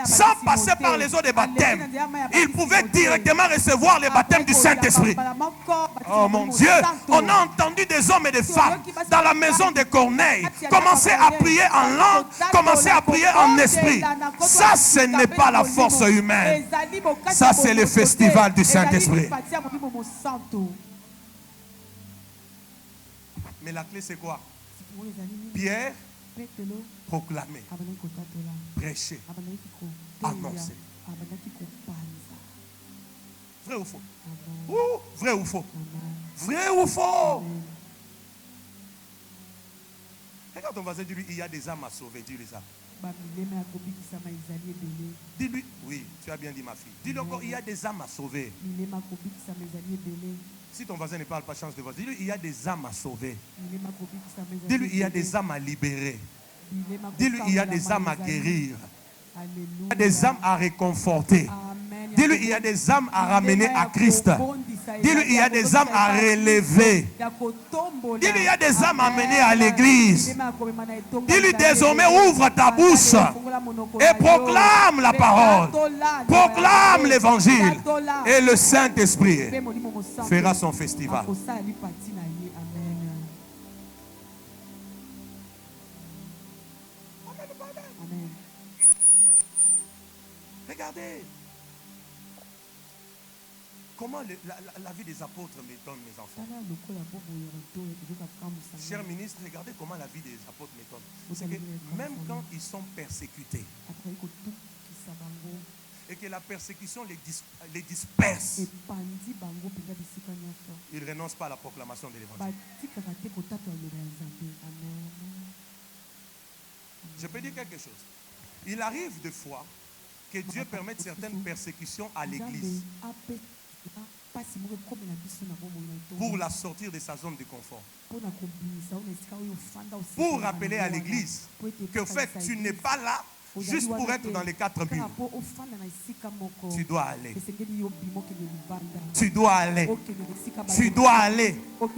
Sans passer par les eaux des baptêmes. Il pouvait directement recevoir le baptême du Saint-Esprit. Oh mon Dieu, on a entendu des hommes et des femmes dans la maison de Corneille commencer à prier en langue, commencer à prier en esprit. Ça, ce n'est pas la force humaine. Ça, c'est le festival du Saint-Esprit. Mais la clé, c'est quoi? Pierre proclamer, prêcher, annoncer. Vrai ou faux? Vrai ou faux? Vrai ou faux? Regarde ton voisin, dis-lui, il y a des âmes à sauver. Dis-lui ça. Dis-lui, oui, tu as bien dit ma fille. Dis-lui encore, il y a des âmes à sauver. Si ton voisin ne parle pas, change de voix. Dis-lui, il y a des âmes à sauver. Dis-lui, il y a des âmes à libérer. Dis-lui, il y a des âmes à guérir. Il y a des âmes à réconforter. Dis-lui, il y a des âmes à ramener à Christ. Dis-lui, il y a des âmes à relever. Dis-lui, il y a des âmes à mener à l'église. Dis-lui, désormais, ouvre ta bouche et proclame la parole. Proclame l'évangile. Et le Saint-Esprit fera son festival. Regardez comment la vie des apôtres m'étonne, mes enfants. Chers ministres, regardez comment la vie des apôtres m'étonne. C'est que même quand ils sont persécutés et que la persécution les disperse, ils ne renoncent pas à la proclamation de l'évangile. Je peux dire quelque chose. Il arrive des fois que Dieu permette certaines persécutions à l'église pour la sortir de sa zone de confort. Pour rappeler à l'église que, en fait, tu n'es pas là juste pour être dans les quatre murs. Tu dois aller. Tu dois aller. Tu dois aller.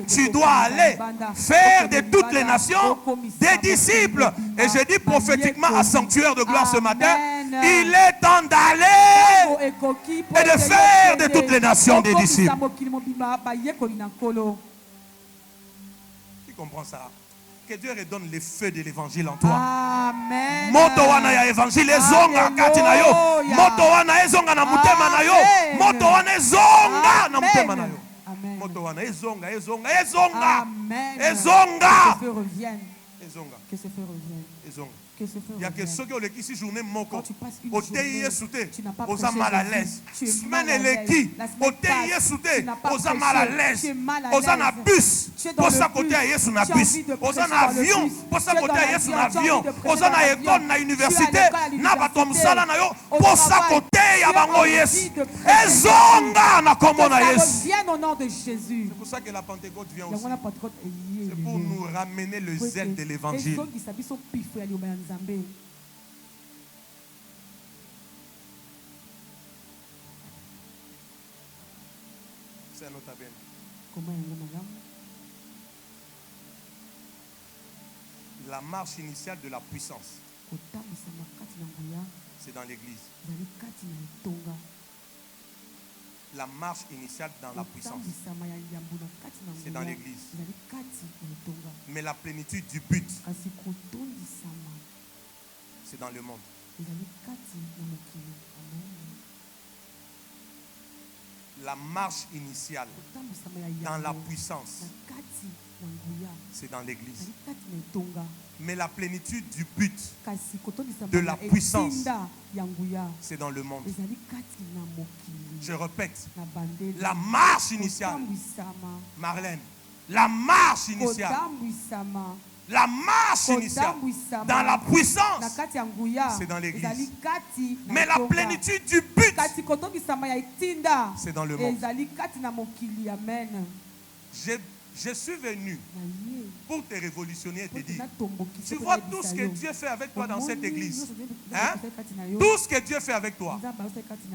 Tu dois aller faire de toutes les nations des disciples. Et je dis prophétiquement à Sanctuaire de Gloire ce matin, il est temps d'aller et de faire de toutes les nations des disciples. Qui comprend ça? Que Dieu redonne les feux de l'évangile en toi. Amen. Moto wana ya évangile ezonga kati na yo. Moto wana ezonga na mutema na yo. Moto wana ezonga na mutema na yo. Moto wana ezonga. Ezonga. Que ce feu revienne. Ezonga. Il y a que ceux qui ont les qui journée moko. Au TIE souté, aux âmes mal à l'aise. Semaine et qui, au TIE souté, aux âmes mal à l'aise. Aux âmes à bus, pour ça côté à Yesu na bus. Aux âmes à avion, pour ça côté à Yesu na avion. Aux âmes à école, na université, na batom sala na yo, pour ça côté ya bango Yesu. Ezonga na kombo na Yesu. Au nom de Jésus. C'est pour ça que la Pentecôte vient aussi. C'est pour nous ramener le zèle de l'évangile. C'est un autre bien. La marche initiale de la puissance, c'est dans l'église. La marche initiale dans la puissance, c'est dans l'église. Mais la plénitude du but, c'est dans le monde. La marche initiale dans la puissance, c'est dans l'église. Mais la plénitude du but de la puissance, c'est dans le monde. Je répète, la marche initiale, Marlène, la marche initiale, la marche initiale dans la puissance, c'est dans l'église. Mais la plénitude du but, c'est dans le monde. Je suis venu pour te révolutionner et te dire, tu vois tout ce que Dieu fait avec toi dans cette église. Hein? Tout ce que Dieu fait avec toi,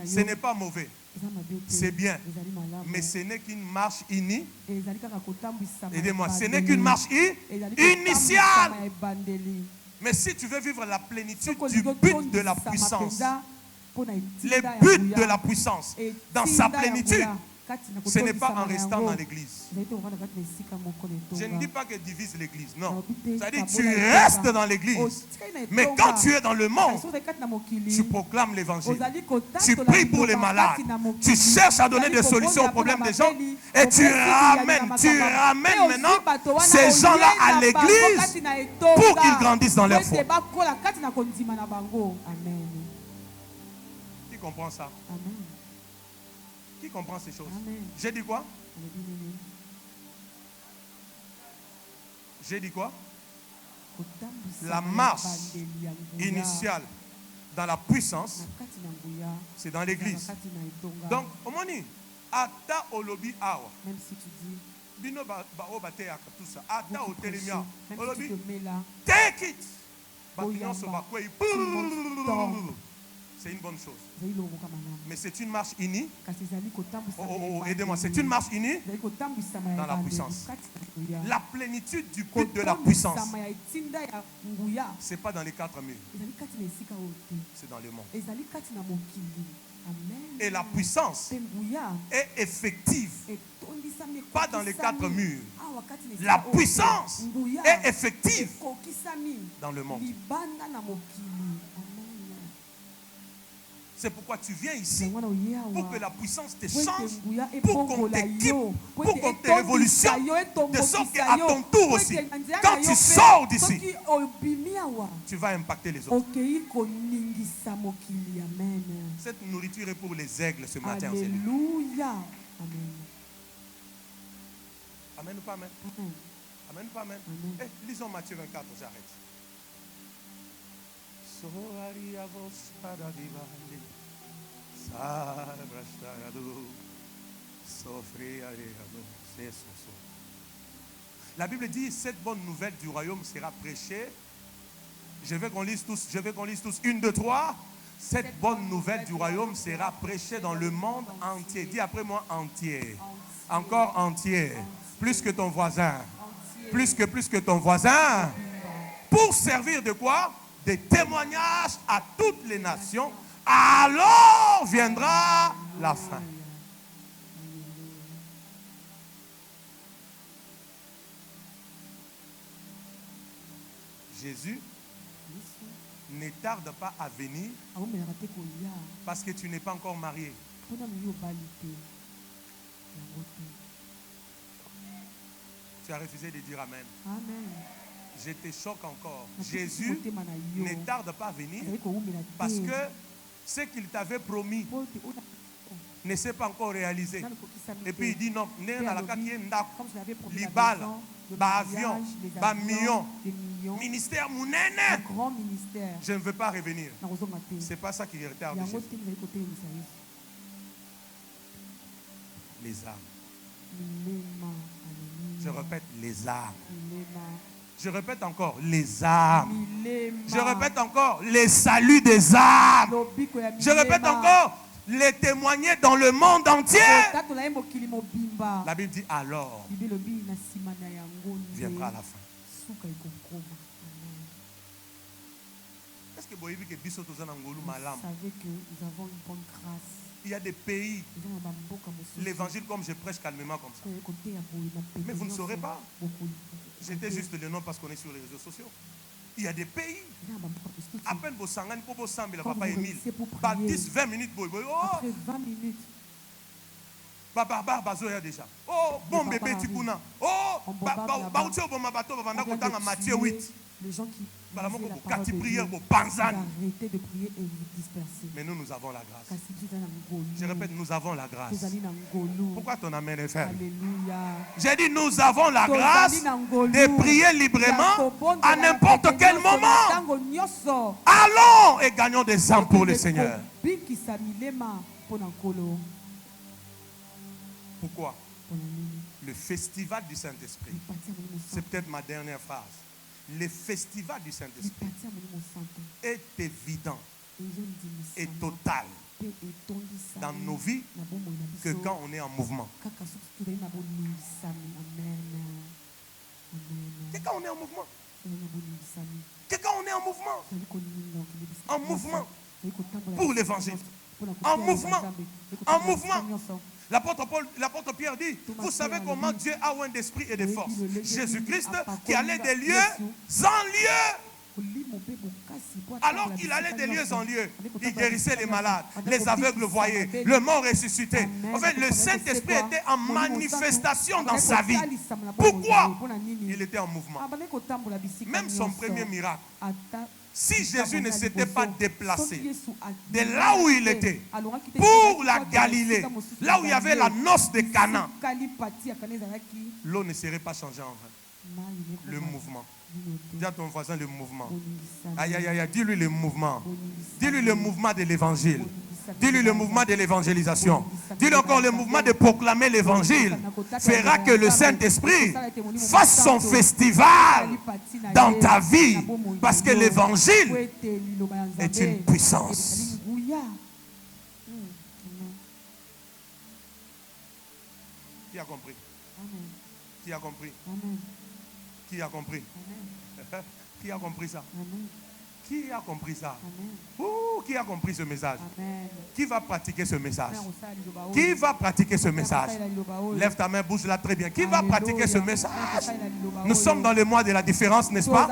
ce n'est pas mauvais. C'est bien. Mais ce n'est qu'une marche unie. Aidez-moi, ce n'est qu'une marche initiale. Mais si tu veux vivre la plénitude du but de la puissance, le but de la puissance, dans sa plénitude, Ce n'est pas en restant dans l'église. Je ne dis pas que divise l'église, non. C'est-à-dire que tu restes dans l'église. Mais quand tu es dans le monde, tu proclames l'évangile. Tu pries pour les malades. Tu cherches à donner des solutions aux problèmes des gens. Et tu ramènes maintenant ces gens-là à l'église pour qu'ils grandissent dans leur foi. Qui comprend ça? Amen. Qui comprend ces choses? Amen. J'ai dit quoi? J'ai dit quoi? La marche initiale dans la puissance, c'est dans l'église. Donc, omoni, ata olobi awa. Même si tu dis, Bino ba obate ya tout ça. Ata otelemia. même Olobi, si tu te mets là, take it. Oyamba. C'est une bonne chose. Mais c'est une marche unie. Aidez-moi, c'est une marche unie dans la puissance. La plénitude du culte de la puissance, ce n'est pas dans les quatre murs, c'est dans le monde. Et la puissance est effective, pas dans les quatre murs. La puissance est effective dans le monde. C'est pourquoi tu viens ici, pour que la puissance te change, pour qu'on t'équipe, pour qu'on te révolutionne, de sorte qu'à ton tour aussi, quand tu sors d'ici, tu vas impacter les autres. Cette nourriture est pour les aigles ce matin. Alléluia. Amen ou pas amen? Amen ou pas amen? Eh, lisons Matthieu 24, j'arrête. La Bible dit, cette bonne nouvelle du royaume sera prêchée. Je veux qu'on lise tous. 1, 2, 3. Cette bonne nouvelle du royaume sera prêchée dans le monde entier. Dis après moi, entier. Encore entier. Plus que ton voisin. Plus que ton voisin. Pour servir de quoi? Des témoignages à toutes les nations. Alors viendra la fin. Jésus ne tarde pas à venir parce que tu n'es pas encore marié. Tu as refusé de dire Amen. Amen. Je te choque encore. Jésus ne tarde pas à venir parce que ce qu'il t'avait promis ne s'est pas encore réalisé. Et puis il dit non, libal, avion, million, ministère mounene. Je ne veux pas revenir. C'est pas ça qui retarde Jésus. Les âmes. Je répète, les âmes. Je répète encore, les âmes. Je répète encore, les saluts des âmes. Je répète encore, les témoigner dans le monde entier. La Bible dit alors viendra la fin. Est-ce que vous savez que nous avons une bonne grâce? Il y a des pays, l'évangile comme je prêche calmement comme ça. Mais vous ne saurez pas. J'étais juste le nom parce qu'on est sur les réseaux sociaux. Il y a des pays, à peine vos sangan pour vos sambi, papa Émile, pas 10-20 minutes. Après 20 minutes. Papa Bazoya déjà. Oh, bon bébé Tikuna. Oh, Baoutia bon mabato, Matthieu 8. Les gens qui arrêtez de prier et vous disperser. Mais nous avons la grâce. Je répète, nous avons la grâce. Pourquoi ton amen est ferme? J'ai dit, nous avons la grâce de prier librement à n'importe quel moment. Allons et gagnons des âmes pour le Seigneur. Pourquoi? Le festival du Saint-Esprit. C'est peut-être ma dernière phrase. Le festival du Saint-Esprit est évident et total dans nos vies que quand on est en mouvement. Que quand on est en mouvement. Que quand on est en mouvement. En mouvement pour l'évangile. En mouvement. En mouvement. L'apôtre Pierre dit, vous savez comment Dieu a oint d'esprit et de force. Jésus-Christ qui allait des lieux en lieux. Alors qu'il allait des lieux en lieux, il guérissait les malades, les aveugles voyaient, le mort ressuscité. En fait, le Saint-Esprit était en manifestation dans sa vie. Pourquoi? Il était en mouvement. Même son premier miracle. Si Jésus ne s'était pas déplacé de là où il était pour la Galilée, là où il y avait la noce de Cana, l'eau ne serait pas changée en vin. Le mouvement. Dis à ton voisin le mouvement. Aïe, aïe, aïe, dis-lui le mouvement. Dis-lui le mouvement de l'évangile. Dis-lui le mouvement de l'évangélisation. Dis-lui encore le mouvement de proclamer l'évangile fera que le Saint-Esprit fasse son festival dans ta vie. Parce que l'évangile est une puissance. Qui a compris? Qui a compris? Qui a compris? Qui a compris ça? Qui a compris ça? Qui a compris ce message? Qui va pratiquer ce message? Qui va pratiquer ce message? Lève ta main, bouge-la très bien. Qui va pratiquer ce message? Nous sommes dans le mois de la différence, n'est-ce pas?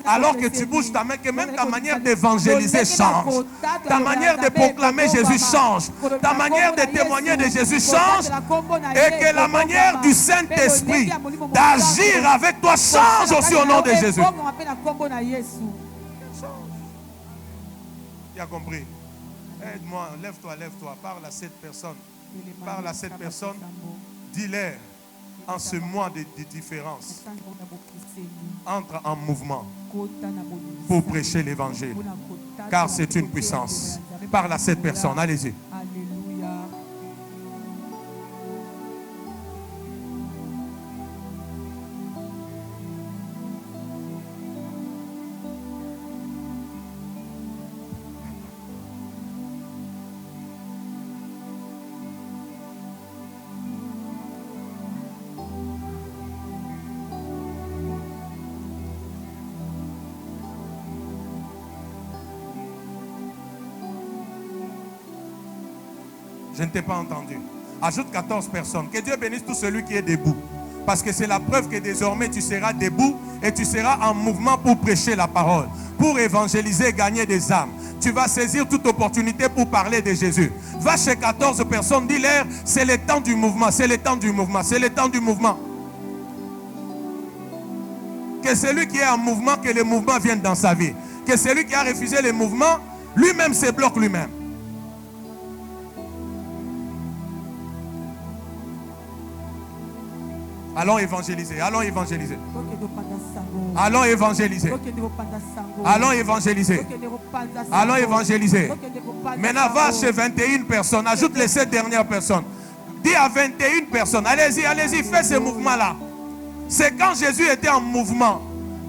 Alors que tu bouges ta main, que même ta manière d'évangéliser change. Ta manière de proclamer Jésus change. Ta manière de témoigner de Jésus change. Et que la manière du Saint-Esprit d'agir avec toi change aussi au nom de Jésus. Tu as compris? Aide-moi, lève-toi, lève-toi. Parle à cette personne. Parle à cette personne. Dis-leur, en ce mois de différence, entre en mouvement pour prêcher l'évangile. Car c'est une puissance. Parle à cette personne. Allez-y. Je ne t'ai pas entendu. Ajoute 14 personnes. Que Dieu bénisse tout celui qui est debout. Parce que c'est la preuve que désormais tu seras debout et tu seras en mouvement pour prêcher la parole, pour évangéliser et gagner des âmes. Tu vas saisir toute opportunité pour parler de Jésus. Va chez 14 personnes, dis-leur, c'est le temps du mouvement, c'est le temps du mouvement, c'est le temps du mouvement. Que celui qui est en mouvement, que le mouvement vienne dans sa vie. Que celui qui a refusé le mouvement, lui-même se bloque lui-même. Allons évangéliser, allons évangéliser. Allons évangéliser. Allons évangéliser. Allons évangéliser. Maintenant, va chez 21 personnes. Ajoute les 7 dernières personnes. Dis à 21 personnes. Allez-y, allez-y, fais ce mouvement-là. C'est quand Jésus était en mouvement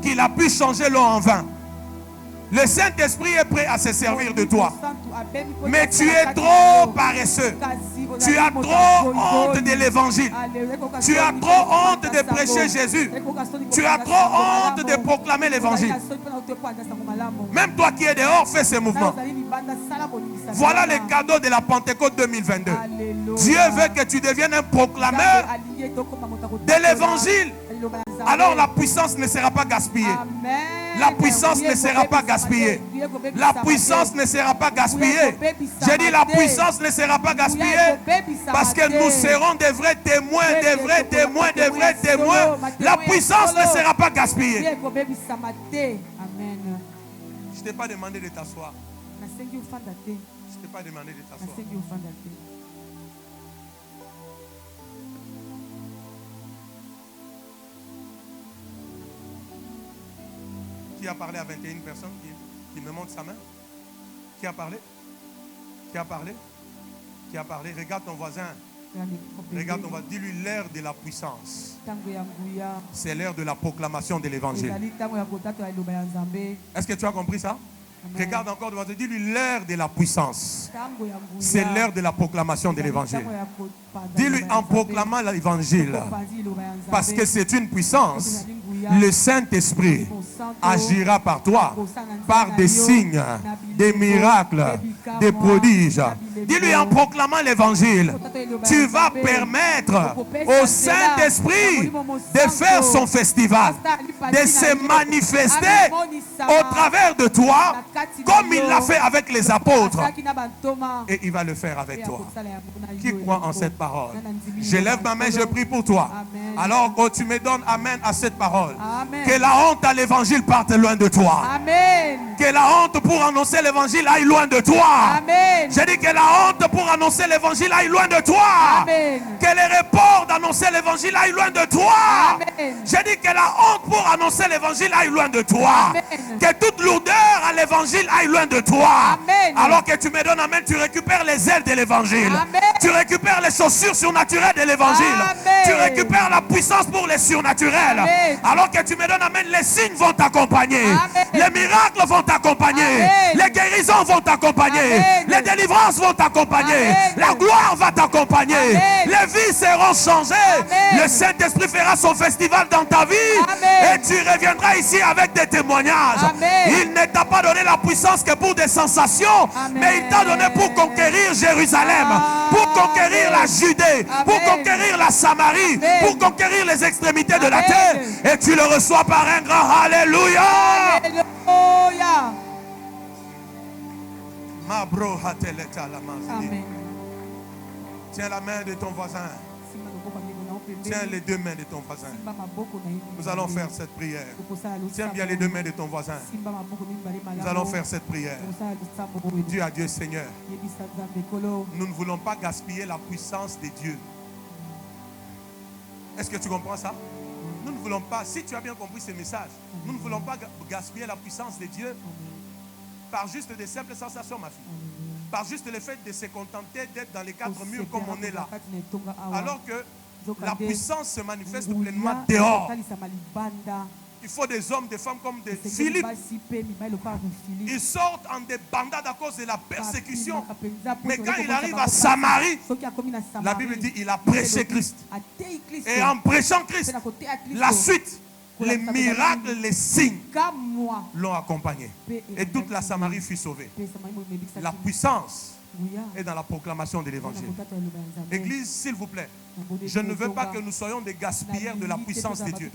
qu'il a pu changer l'eau en vin. Le Saint-Esprit est prêt à se servir de toi. Mais tu es trop paresseux. Tu as trop honte de l'évangile. Tu as trop honte de prêcher Jésus. Tu as trop honte de proclamer l'évangile. Même toi qui es dehors, fais ce mouvement. Voilà le cadeau de la Pentecôte 2022. Dieu veut que tu deviennes un proclameur de l'évangile. Alors la puissance ne sera pas gaspillée. La puissance ne sera pas gaspillée. La puissance ne sera pas gaspillée. J'ai dit la puissance ne sera pas gaspillée. Parce que nous serons des vrais témoins, des vrais témoins, des vrais témoins. La puissance ne sera pas gaspillée. Je ne t'ai pas demandé de t'asseoir. Je ne t'ai pas demandé de t'asseoir. Qui a parlé à 21 personnes qui me montre sa main? Qui a parlé? Qui a parlé? Qui a parlé? Regarde ton voisin. Regarde ton voisin. Dis-lui l'heure de la puissance. C'est l'heure de la proclamation de l'évangile. Est-ce que tu as compris ça? Regarde encore devant toi. Dis-lui l'heure de la puissance. C'est l'heure de la proclamation de l'évangile. Dis-lui en proclamant l'évangile. Parce que c'est une puissance. Le Saint-Esprit agira par toi, par des signes, des miracles, des prodiges, Dis-lui en proclamant l'évangile, tu vas permettre au Saint-Esprit de faire son festival, de se manifester au travers de toi, comme il l'a fait avec les apôtres. Et il va le faire avec toi. Qui croit en cette parole? Je lève ma main, je prie pour toi. Alors que tu me donnes amen à cette parole. Que la honte à l'évangile parte loin de toi. Que la honte pour annoncer l'évangile aille loin de toi. J'ai dit que la honte pour annoncer l'évangile aille loin de toi. Que les reports d'annoncer l'évangile aille loin de toi. J'ai dit que la honte pour annoncer l'évangile aille loin de toi. Que toute lourdeur à l'évangile aille loin de toi. Alors que tu me donnes amen, tu récupères les ailes de l'évangile. Tu récupères les chaussures surnaturelles de l'évangile. Tu récupères la puissance pour les surnaturels. Alors que tu me donnes amen, les signes vont t'accompagner. Les miracles vont t'accompagner. Les guérisons vont t'accompagner. Les délivrances vont t'accompagner. La gloire va t'accompagner. Les vies seront changées. Le Saint-Esprit fera son festival dans ta vie. Et tu reviendras ici avec des témoignages. Il ne t'a pas donné la puissance que pour des sensations, mais il t'a donné pour conquérir Jérusalem, pour conquérir la Judée, pour conquérir la Samarie, pour conquérir les extrémités de la terre. Et tu le reçois par un grand Alléluia. Amen. Tiens la main de ton voisin. Tiens les deux mains de ton voisin. Nous allons faire cette prière. Tiens bien les deux mains de ton voisin. Nous allons faire cette prière. Dis à Dieu, Seigneur, nous ne voulons pas gaspiller la puissance de Dieu. Est-ce que tu comprends ça? Nous ne voulons pas, si tu as bien compris ce message, nous ne voulons pas gaspiller la puissance de Dieu par juste des simples sensations, ma fille. Par juste le fait de se contenter d'être dans les quatre murs comme on est là. Alors que la puissance se manifeste pleinement dehors. Il faut des hommes, des femmes comme des Philippe. Ils sortent en débandade à cause de la persécution. Mais quand il arrive à Samarie, la Bible dit qu'il a prêché Christ. Et en prêchant Christ, la suite, les miracles, les signes l'ont accompagné. Et toute la Samarie fut sauvée. La puissance est dans la proclamation de l'évangile. Église, s'il vous plaît, je ne veux pas que nous soyons des gaspilleurs de la puissance de Dieu.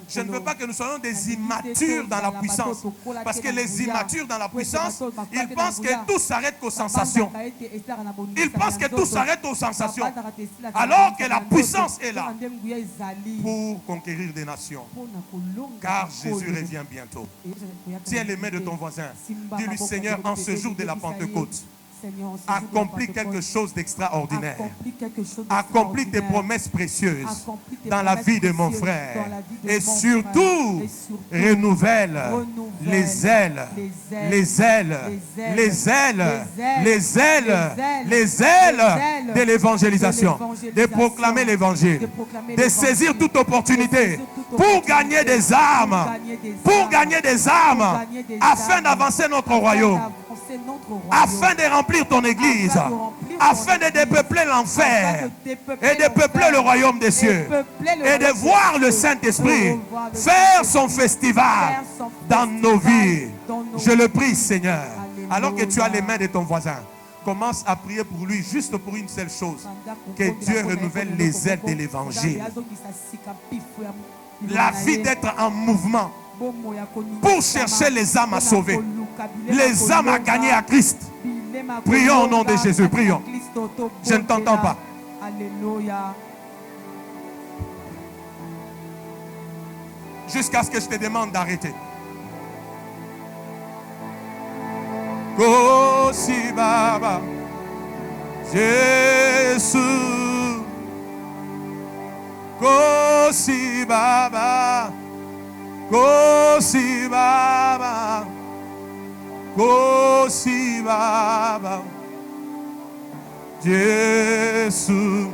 Je ne veux pas que nous soyons des immatures dans la puissance. Parce que les immatures dans la puissance, ils pensent que tout s'arrête qu'aux sensations. Ils pensent que tout s'arrête aux sensations. Alors que la puissance est là pour conquérir des nations. Car Jésus revient bientôt. Tiens les mains de ton voisin. Dis-lui, Seigneur, en ce jour de la Pentecôte, accomplis quelque chose d'extraordinaire. Accomplis tes promesses précieuses dans la vie de mon frère. Et surtout, renouvelle les ailes, les ailes, les ailes, les ailes, les ailes de l'évangélisation. De proclamer l'évangile. De saisir toute opportunité pour gagner des âmes. Pour gagner des âmes. Afin d'avancer notre royaume. Afin de remplir ton église, afin de dépeupler l'enfer et de peupler le royaume des cieux et de voir le Saint-Esprit faire son festival dans nos vies. Je le prie, Seigneur, alors que tu as les mains de ton voisin, commence à prier pour lui juste pour une seule chose, que Dieu renouvelle les ailes de l'évangile. La vie d'être en mouvement pour chercher les âmes à sauver, les âmes à gagner à Christ. Prions au nom de Jésus, prions. Je ne t'entends pas. Alléluia. Jusqu'à ce que je te demande d'arrêter. Kosi Baba, Jésus. Kosi Baba, Kosi Baba, Kosi Baba, Jésus.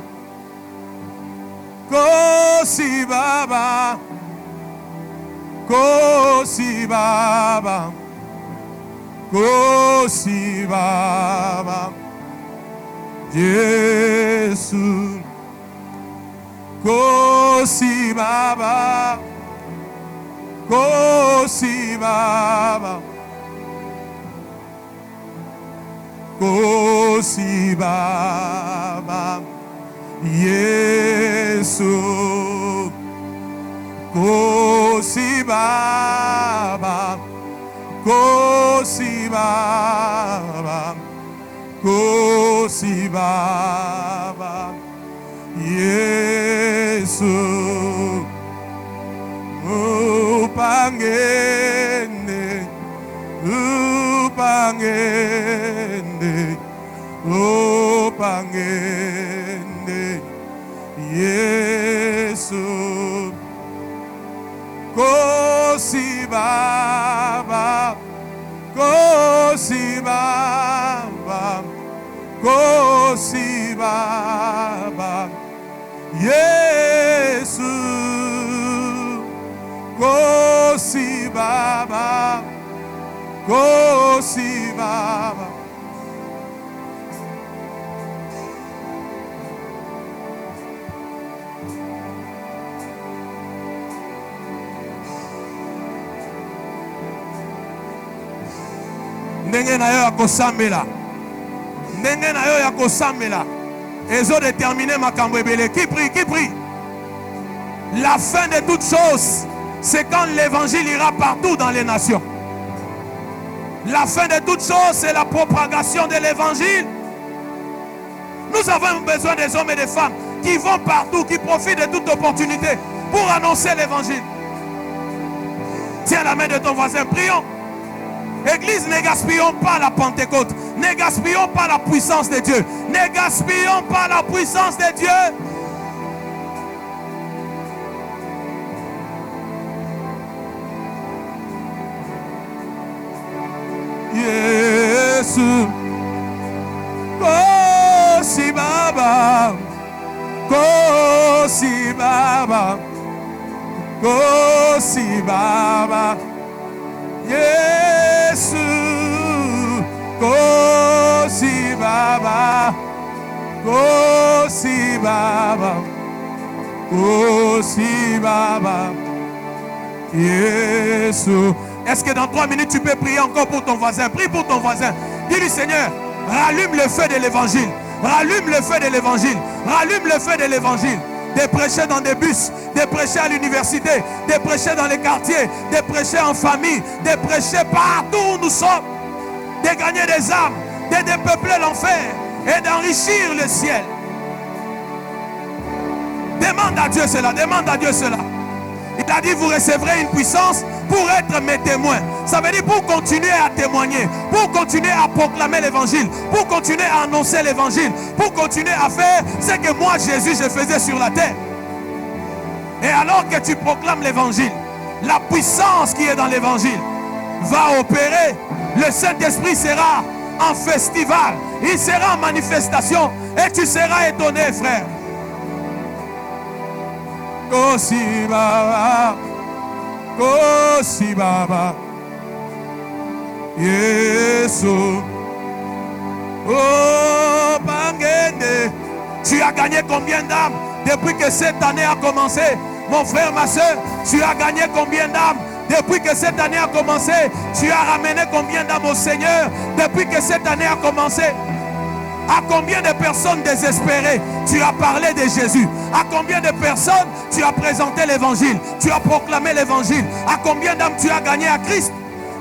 Kosi Baba, Kosi Baba, Kosi Baba, Jésus. Kosi Baba, Kosi Baba, Kosi Baba Yesu Kosi Baba Kosi Baba Kosi Baba Yesu Upangende Upangende Upangende Yesu Kosi Baba Kosi Baba Kosi Baba Yesu Kosi Baba Kosi Baba ndenge na yo ya kosambela ndenge na yo ya kosambela ezo déterminer makambo ebele. Qui prie la fin de toutes choses c'est quand l'évangile ira partout dans les nations. La fin de toutes choses c'est la propagation de l'évangile. Nous avons besoin des hommes et des femmes qui vont partout, qui profitent de toute opportunité pour annoncer l'évangile. Tiens la main de ton voisin, prions. Église, ne gaspillons pas la Pentecôte. Ne gaspillons pas la puissance de Dieu. Ne gaspillons pas la puissance de Dieu. Yesu Kosi Baba Kosi Baba Kosi Baba Yesu Kosi Baba Kosi Baba Kosi Baba Yesu. Est-ce que dans 3 minutes tu peux prier encore pour ton voisin? Prie pour ton voisin. Dis-lui, Seigneur, rallume le feu de l'évangile. Rallume le feu de l'évangile. Rallume le feu de l'évangile. De prêcher dans des bus, de prêcher à l'université, de prêcher dans les quartiers, de prêcher en famille, de prêcher partout où nous sommes, de gagner des âmes, de dépeupler l'enfer et d'enrichir le ciel. Demande à Dieu cela, demande à Dieu cela. Il a dit, vous recevrez une puissance pour être mes témoins. Ça veut dire pour continuer à témoigner, pour continuer à proclamer l'évangile, pour continuer à annoncer l'évangile, pour continuer à faire ce que moi, Jésus, je faisais sur la terre. Et alors que tu proclames l'évangile, la puissance qui est dans l'évangile va opérer. Le Saint-Esprit sera en festival, il sera en manifestation et tu seras étonné, frère. Kosi Baba, Kosi Baba, Yesu, oh Bangende. Tu as gagné combien d'âmes depuis que cette année a commencé? Mon frère, ma soeur, tu as gagné combien d'âmes depuis que cette année a commencé? Tu as ramené combien d'âmes au Seigneur depuis que cette année a commencé? À combien de personnes désespérées tu as parlé de Jésus? À combien de personnes tu as présenté l'évangile? Tu as proclamé l'évangile? À combien d'âmes tu as gagné à Christ?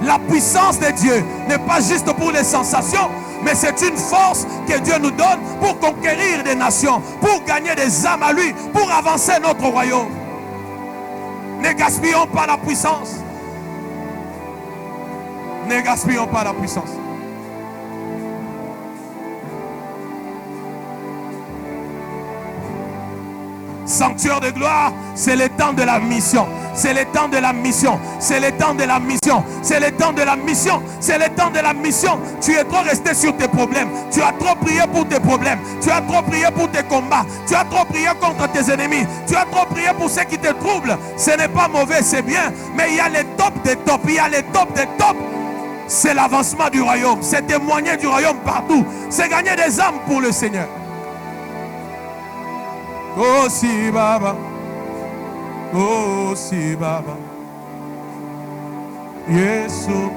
La puissance de Dieu n'est pas juste pour les sensations, mais c'est une force que Dieu nous donne pour conquérir des nations, pour gagner des âmes à lui, pour avancer notre royaume. Ne gaspillons pas la puissance. Ne gaspillons pas la puissance. Sanctuaire de gloire, c'est le temps de la mission. C'est le temps de la mission. C'est le temps de la mission. C'est le temps de la mission. C'est le temps de la mission. Tu es trop resté sur tes problèmes. Tu as trop prié pour tes problèmes. Tu as trop prié pour tes combats. Tu as trop prié contre tes ennemis. Tu as trop prié pour ceux qui te troublent. Ce n'est pas mauvais, c'est bien. Mais il y a les tops des tops. Il y a les tops des tops. C'est l'avancement du royaume. C'est témoigner du royaume partout. C'est gagner des âmes pour le Seigneur. Kosi Baba, Kosi Baba, Yesu,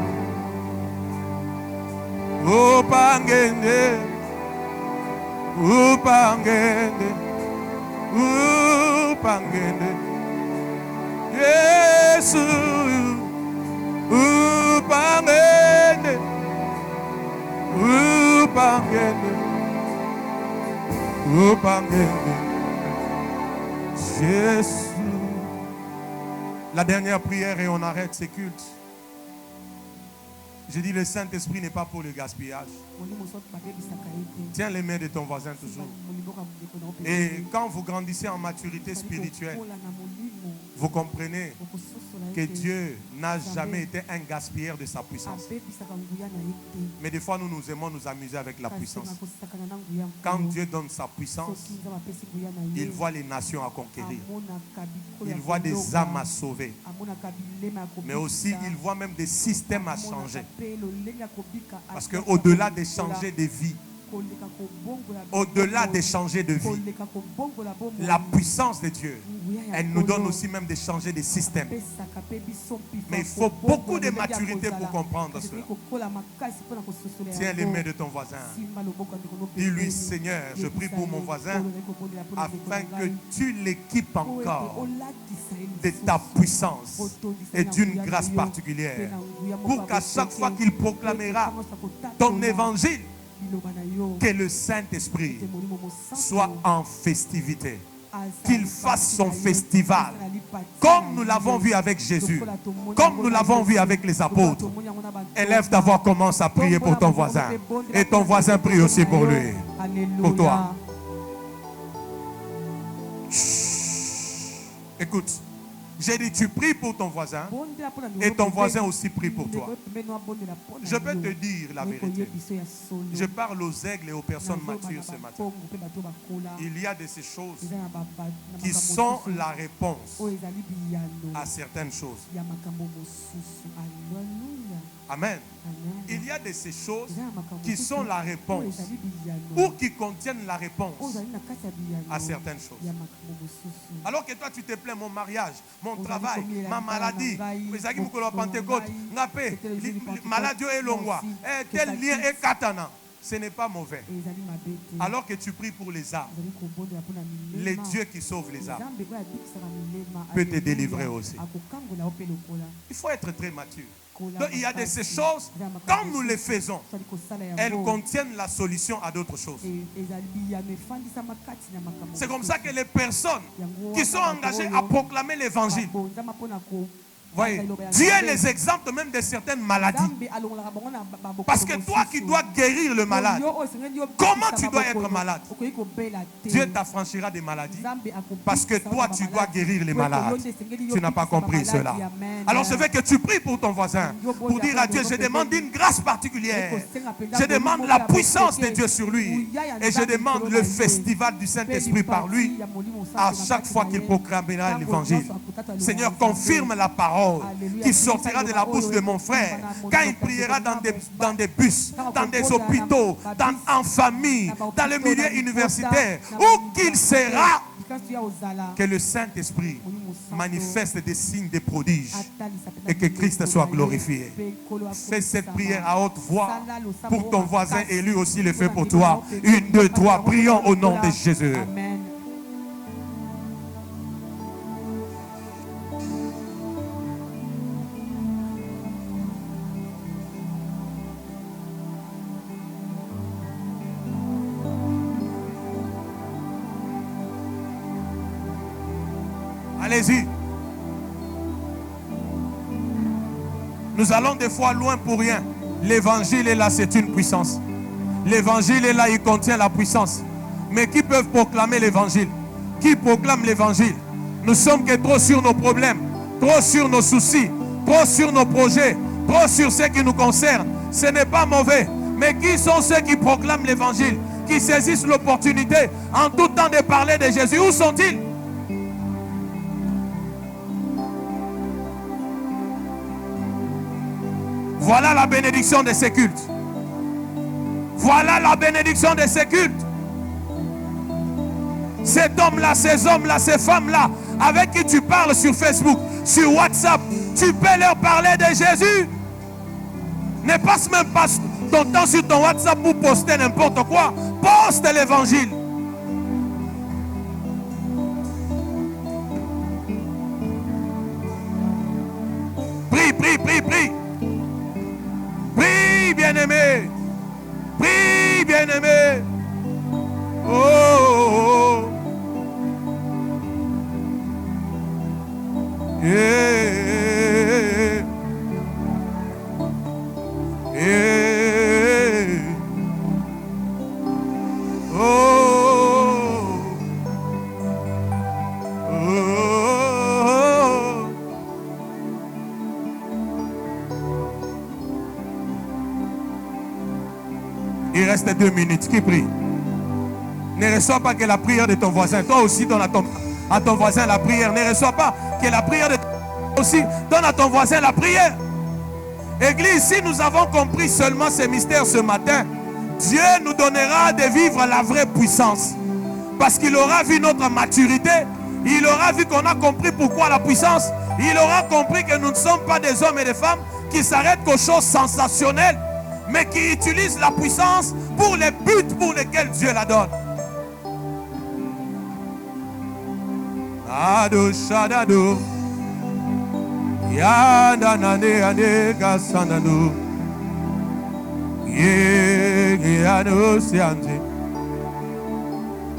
Upangende, upangende, upangende. Yesu, upangende, upangende, upangende. Jésus. La dernière prière et on arrête ces cultes. Je dis le Saint-Esprit n'est pas pour le gaspillage. Tiens les mains de ton voisin toujours. Et quand vous grandissez en maturité spirituelle, vous comprenez que Dieu n'a jamais été un gaspilleur de sa puissance. Mais des fois, nous aimons nous amuser avec la puissance. Quand Dieu donne sa puissance, il voit les nations à conquérir. Il voit des âmes à sauver. Mais aussi, il voit même des systèmes à changer. Parce qu'au-delà de changer de vie, au-delà de changer de vie, la puissance de Dieu, elle nous donne aussi même de changer de système. Mais il faut beaucoup de maturité pour comprendre cela. Tiens les mains de ton voisin. Dis-lui, Seigneur, je prie pour mon voisin afin que tu l'équipes encore de ta puissance et d'une grâce particulière pour qu'à chaque fois qu'il proclamera ton évangile, que le Saint-Esprit soit en festivité, qu'il fasse son festival, comme nous l'avons vu avec Jésus, comme nous l'avons vu avec les apôtres. Élève ta voix, commence à prier pour ton voisin. Et ton voisin prie aussi pour lui, pour toi. Chut. Écoute, j'ai dit tu pries pour ton voisin et ton voisin aussi prie pour toi. Je peux te dire la vérité. Je parle aux aigles et aux personnes matures ce matin. Il y a de ces choses qui sont la réponse à certaines choses. Amen. Il y a de ces choses qui sont la réponse ou qui contiennent la réponse à certaines choses. Alors que toi tu te plains, mon mariage, mon travail, ma maladie, maladie et longwa, tel lien est katana. Ce n'est pas mauvais. Alors que tu pries pour les âmes, les dieux qui sauvent les âmes peut te délivrer aussi. Il faut être très mature. Donc il y a de ces choses, quand nous les faisons, elles contiennent la solution à d'autres choses. C'est comme ça que les personnes qui sont engagées à proclamer l'évangile, voyez, Dieu les exempte même de certaines maladies. Parce que toi qui dois guérir le malade, comment tu dois être malade? Dieu t'affranchira des maladies parce que toi tu dois guérir les malades. Tu n'as pas compris cela. Alors je veux que tu pries pour ton voisin, pour dire à Dieu, je demande une grâce particulière. Je demande la puissance de Dieu sur lui. Et je demande le festival du Saint-Esprit par lui à chaque fois qu'il proclamera l'évangile. Seigneur, confirme la parole qui sortira de la bouche de mon frère quand il priera dans des bus, dans des hôpitaux, en famille, dans le milieu universitaire, où qu'il sera, que le Saint-Esprit manifeste des signes, des prodiges et que Christ soit glorifié. Fais cette prière à haute voix pour ton voisin et lui aussi le fait pour toi. 1, 2, 3, prions au nom de Jésus. Allez-y. Nous allons des fois loin pour rien. L'évangile est là, c'est une puissance. L'évangile est là, il contient la puissance. Mais qui peuvent proclamer l'évangile? Qui proclame l'évangile? Nous sommes que trop sur nos problèmes, trop sur nos soucis, trop sur nos projets, trop sur ce qui nous concerne. Ce n'est pas mauvais. Mais qui sont ceux qui proclament l'évangile, qui saisissent l'opportunité en tout temps de parler de Jésus? Où sont-ils? Voilà la bénédiction de ces cultes. Voilà la bénédiction de ces cultes. Cet homme-là, ces hommes-là, ces femmes-là, avec qui tu parles sur Facebook, sur WhatsApp, tu peux leur parler de Jésus. Ne passe même pas ton temps sur ton WhatsApp pour poster n'importe quoi. Poste l'évangile. Prie, prie, prie, prie. Prie, bien-aimé. Prie, bien-aimé. Oh, oh, oh. Yeah. Yeah. Oh. Oh. Il reste 2 minutes. Qui prie? Ne reçois pas que la prière de ton voisin. Toi aussi donne à ton voisin la prière. Ne reçois pas que la prière de ton voisin aussi. Donne à ton voisin la prière. Église, si nous avons compris seulement ces mystères ce matin, Dieu nous donnera de vivre la vraie puissance. Parce qu'il aura vu notre maturité. Il aura vu qu'on a compris pourquoi la puissance. Il aura compris que nous ne sommes pas des hommes et des femmes qui s'arrêtent qu'aux choses sensationnelles, mais qui utilisent la puissance pour les buts pour lesquels Dieu la donne. Ado shadado ya nanane ane gasanano ye ano siante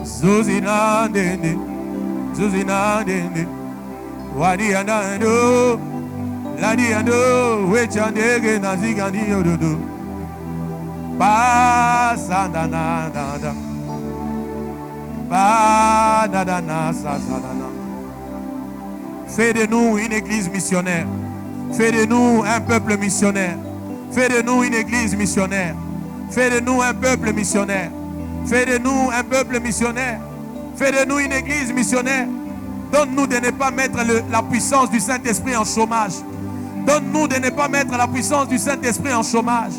zuzina dende wadi anando ladi ando wechande nazigandi yododo ba sandana dada ba dada na sasana. Fais de nous une église missionnaire. Fais de nous un peuple missionnaire. Fais de nous une église missionnaire. Fais de nous un peuple missionnaire. Fais de nous un peuple missionnaire. Fais de nous une église missionnaire. Donne-nous de ne pas mettre la puissance du Saint-Esprit en chômage. Donne-nous de ne pas mettre la puissance du Saint-Esprit en chômage.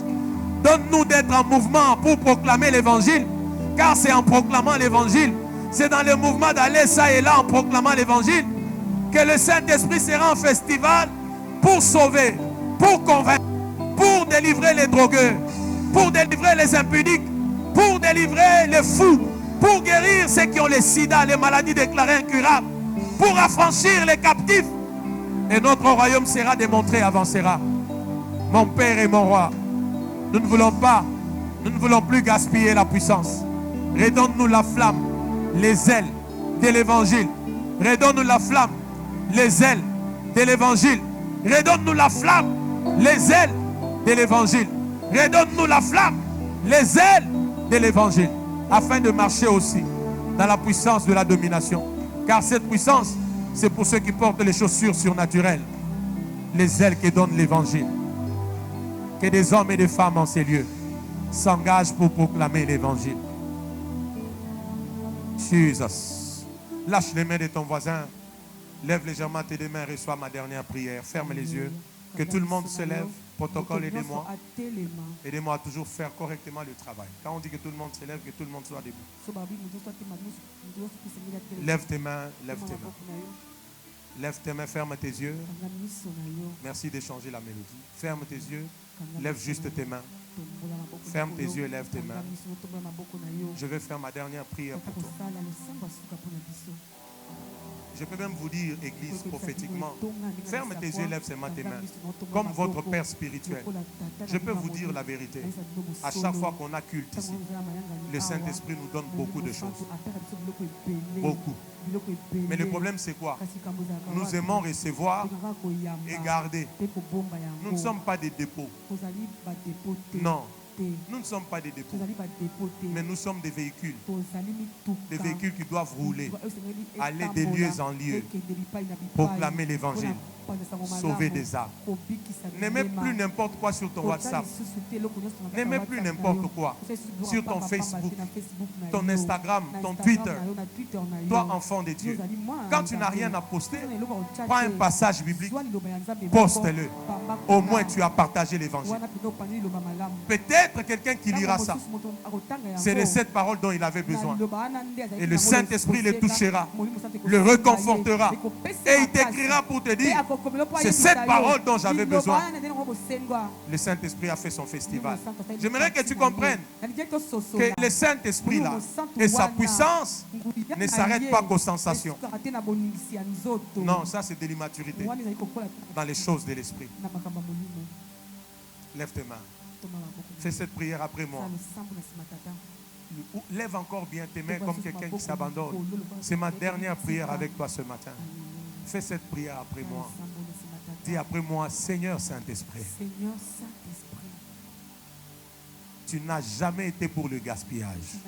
Donne-nous d'être en mouvement pour proclamer l'évangile. Car c'est en proclamant l'évangile. C'est dans le mouvement d'aller ça et là en proclamant l'évangile que le Saint-Esprit sera en festival pour sauver, pour convaincre, pour délivrer les drogueurs, pour délivrer les impudiques, pour délivrer les fous, pour guérir ceux qui ont les sida, les maladies déclarées incurables, pour affranchir les captifs. Et notre royaume sera démontré, avancera. Mon Père et mon Roi, nous ne voulons plus gaspiller la puissance. Redonne-nous la flamme, les ailes de l'évangile. Redonne-nous la flamme, les ailes de l'évangile. Redonne-nous la flamme, les ailes de l'évangile. Redonne-nous la flamme, les ailes de l'évangile, afin de marcher aussi dans la puissance de la domination. Car cette puissance, c'est pour ceux qui portent les chaussures surnaturelles, les ailes qui donnent l'évangile. Que des hommes et des femmes en ces lieux s'engagent pour proclamer l'évangile. Jesus. Lâche les mains de ton voisin. Lève légèrement tes deux mains, reçois ma dernière prière. Ferme les yeux. Que tout le monde se lève. Protocole, aidez-moi. Aidez-moi à toujours faire correctement le travail. Quand on dit que tout le monde se lève, que tout le monde soit debout. Lève tes mains, lève tes mains. Lève tes mains, ferme tes yeux. Merci d'échanger la mélodie. Ferme tes yeux, lève juste tes mains. Ferme tes yeux, lève tes mains. Je vais faire ma dernière prière pour toi. Je peux même vous dire, Église, prophétiquement, ferme tes yeux, lève seulement tes mains. Comme votre Père spirituel, je peux vous dire la vérité. À chaque fois qu'on a culte ici, le Saint-Esprit nous donne beaucoup de choses. Beaucoup. Mais le problème, c'est quoi? Nous aimons recevoir et garder. Nous ne sommes pas des dépôts. Non. Nous ne sommes pas des dépôts, mais nous sommes des véhicules. Des véhicules qui doivent rouler, aller des lieux en lieux, proclamer l'évangile, sauver des âmes. N'aimez plus n'importe quoi sur ton WhatsApp. N'aimez plus n'importe quoi sur ton Facebook, ton Instagram, ton Twitter. Toi, enfant de Dieu, quand tu n'as rien à poster, prends un passage biblique, poste-le. Au moins tu as partagé l'évangile. Peut-être quelqu'un qui lira ça, c'est de cette parole dont il avait besoin. Et le Saint-Esprit le touchera, le réconfortera. Et il t'écrira pour te dire, c'est cette parole dont j'avais besoin. Le Saint-Esprit a fait son festival. J'aimerais que tu comprennes que le Saint-Esprit là et sa puissance ne s'arrêtent pas qu'aux sensations. Non, ça c'est de l'immaturité dans les choses de l'esprit. Lève tes mains. Fais cette prière après moi. Lève encore bien tes mains comme quelqu'un qui s'abandonne. C'est ma dernière prière avec toi ce matin. Fais cette prière après moi. Dis après moi, Seigneur Saint-Esprit. Tu n'as jamais été pour le gaspillage.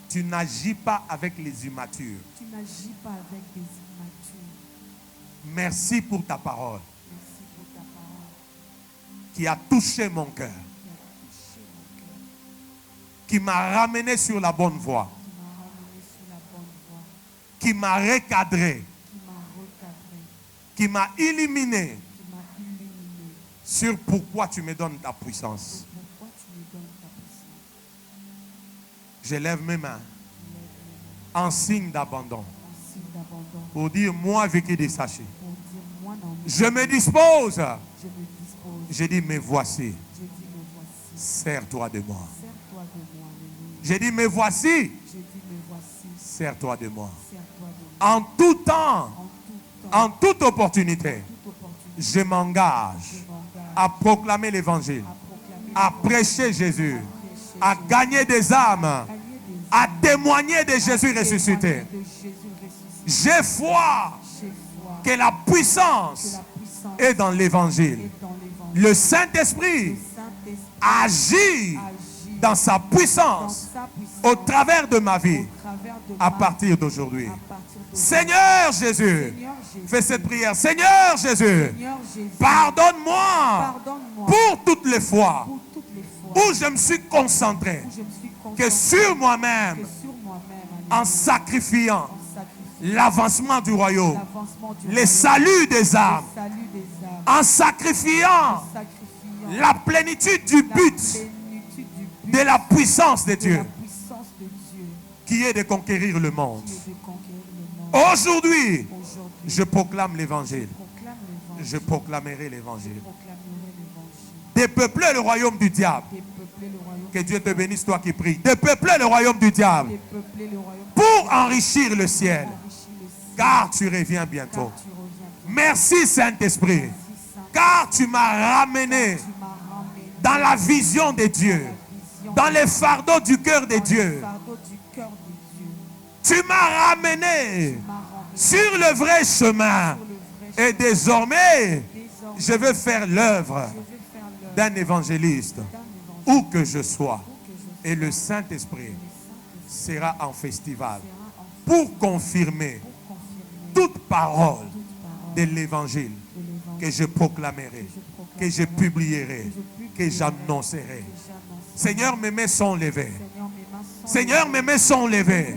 Tu n'agis pas avec les immatures. Merci pour ta parole qui a touché mon cœur, qui m'a ramené sur la bonne voie, qui m'a recadré, qui m'a illuminé sur pourquoi tu me donnes ta puissance. Je lève mes mains en signe d'abandon pour dire, moi vécu des sachets, je me dispose. Je dis, me voici. Sers-toi de moi. Je dis, me voici. Sers-toi de moi. En tout temps, en toute opportunité, je m'engage à proclamer l'évangile, à prêcher Jésus, à gagner des âmes, à témoigner de Jésus ressuscité. J'ai foi que la puissance est dans l'évangile. Le Saint-Esprit agit dans sa puissance au travers de ma vie à partir d'aujourd'hui. Seigneur Jésus, fais cette prière. Seigneur Jésus, pardonne-moi pour toutes les fois où je me suis concentré que sur moi-même en sacrifiant l'avancement du royaume, le salut des âmes, en sacrifiant la plénitude du but de la puissance de Dieu, qui est de conquérir le monde. Aujourd'hui, je proclame l'évangile. Je proclamerai l'évangile. Dépeupler le royaume du diable. Que Dieu te bénisse, toi qui pries. Dépeupler le royaume du diable pour enrichir le ciel. Car tu reviens bientôt. Merci Saint-Esprit. Car tu m'as ramené dans la vision de Dieu, dans les fardeaux du cœur de Dieu. Tu m'as ramené sur le vrai chemin. Et désormais, je veux faire l'œuvre d'un évangéliste, où que je sois. Et le Saint-Esprit sera en festival pour confirmer toute parole de l'évangile que je proclamerai, que je publierai, que j'annoncerai. Seigneur, mes mains sont levées. Seigneur, mes mains sont levées.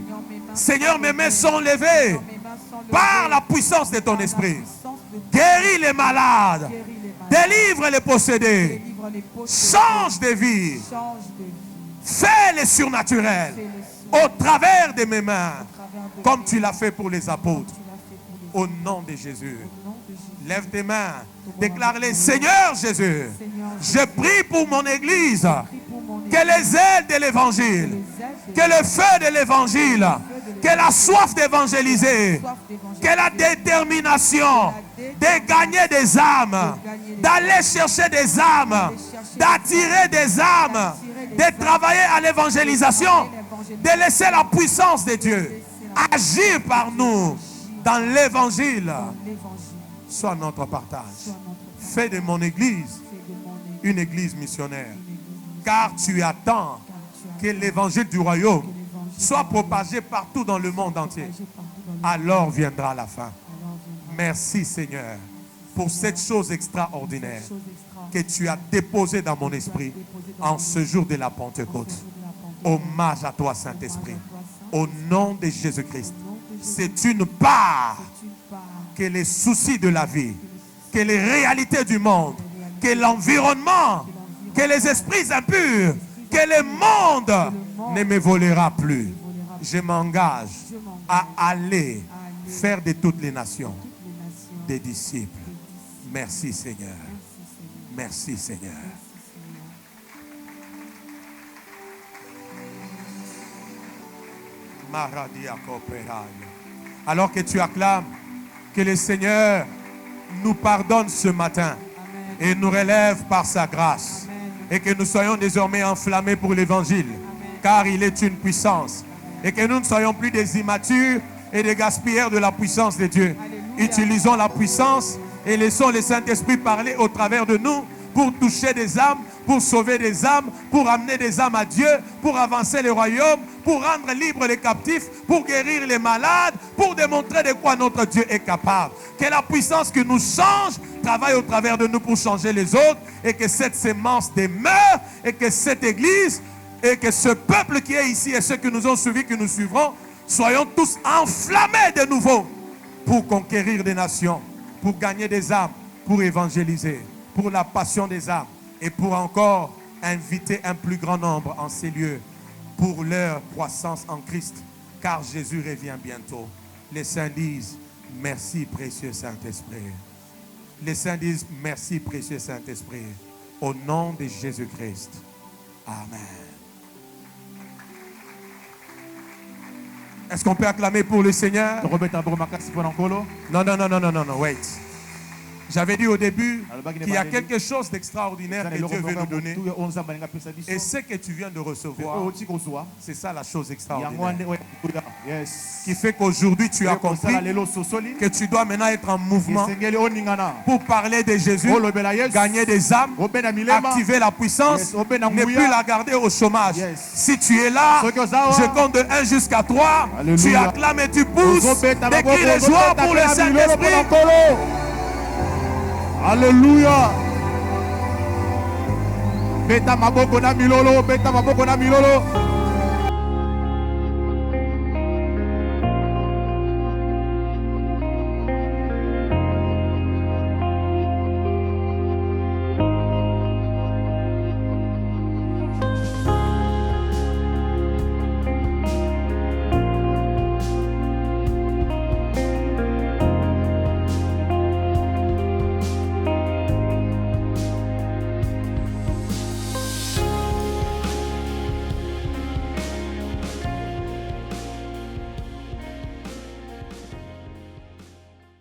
Seigneur, mes mains sont levées par la puissance de ton esprit. Guéris les malades. Délivre les possédés. Change de vie. Fais le surnaturel au travers de mes mains, comme tu l'as fait pour les apôtres. Au nom de Jésus. Lève tes mains. Déclare-les. Seigneur Jésus, je prie pour mon église. Que les ailes de l'évangile, que le feu de l'évangile, que la soif d'évangéliser, que la détermination de gagner des âmes, d'aller chercher des âmes, d'attirer des âmes, de travailler à l'évangélisation, de laisser la puissance de Dieu agir par nous dans l'évangile, soit notre partage. Fais de mon église une église missionnaire. Car tu attends que l'évangile du royaume soit propagé partout dans le monde entier. Alors viendra la fin. Merci Seigneur pour cette chose extraordinaire que tu as déposée dans mon esprit en ce jour de la Pentecôte. Hommage à toi Saint-Esprit. Au nom de Jésus-Christ. C'est une part que les soucis de la vie, que les réalités du monde, que l'environnement, que les esprits impurs, que le monde ne me volera plus. Je m'engage à aller faire de toutes les nations des disciples. Merci Seigneur. Merci Seigneur. Alors que tu acclames, que le Seigneur nous pardonne ce matin et nous relève par sa grâce. Et que nous soyons désormais enflammés pour l'évangile, car il est une puissance. Et que nous ne soyons plus des immatures et des gaspilleurs de la puissance de Dieu. Alléluia. Utilisons la puissance et laissons le Saint-Esprit parler au travers de nous pour toucher des âmes, pour sauver des âmes, pour amener des âmes à Dieu, pour avancer le royaume, pour rendre libres les captifs, pour guérir les malades, pour démontrer de quoi notre Dieu est capable. Que la puissance qui nous change travaille au travers de nous pour changer les autres, et que cette sémence demeure, et que cette église, et que ce peuple qui est ici et ceux qui nous ont suivis, qui nous suivront, soyons tous enflammés de nouveau pour conquérir des nations, pour gagner des âmes, pour évangéliser, pour la passion des âmes et pour encore inviter un plus grand nombre en ces lieux pour leur croissance en Christ, car Jésus revient bientôt. Les saints disent merci précieux Saint-Esprit. Les saints disent merci précieux Saint-Esprit. Au nom de Jésus-Christ. Amen. Est-ce qu'on peut acclamer pour le Seigneur? Non, wait. J'avais dit au début qu'il y a quelque chose d'extraordinaire que Dieu veut nous donner. Et ce que tu viens de recevoir, c'est ça la chose extraordinaire. Qui fait qu'aujourd'hui tu as compris que tu dois maintenant être en mouvement pour parler de Jésus, gagner des âmes, activer la puissance, ne plus la garder au chômage. Si tu es là, je compte de 1 jusqu'à 3, tu acclames et tu pousses des cris de joie pour le Saint-Esprit. Alléluia. Beta maboko na milolo, beta maboko na milolo.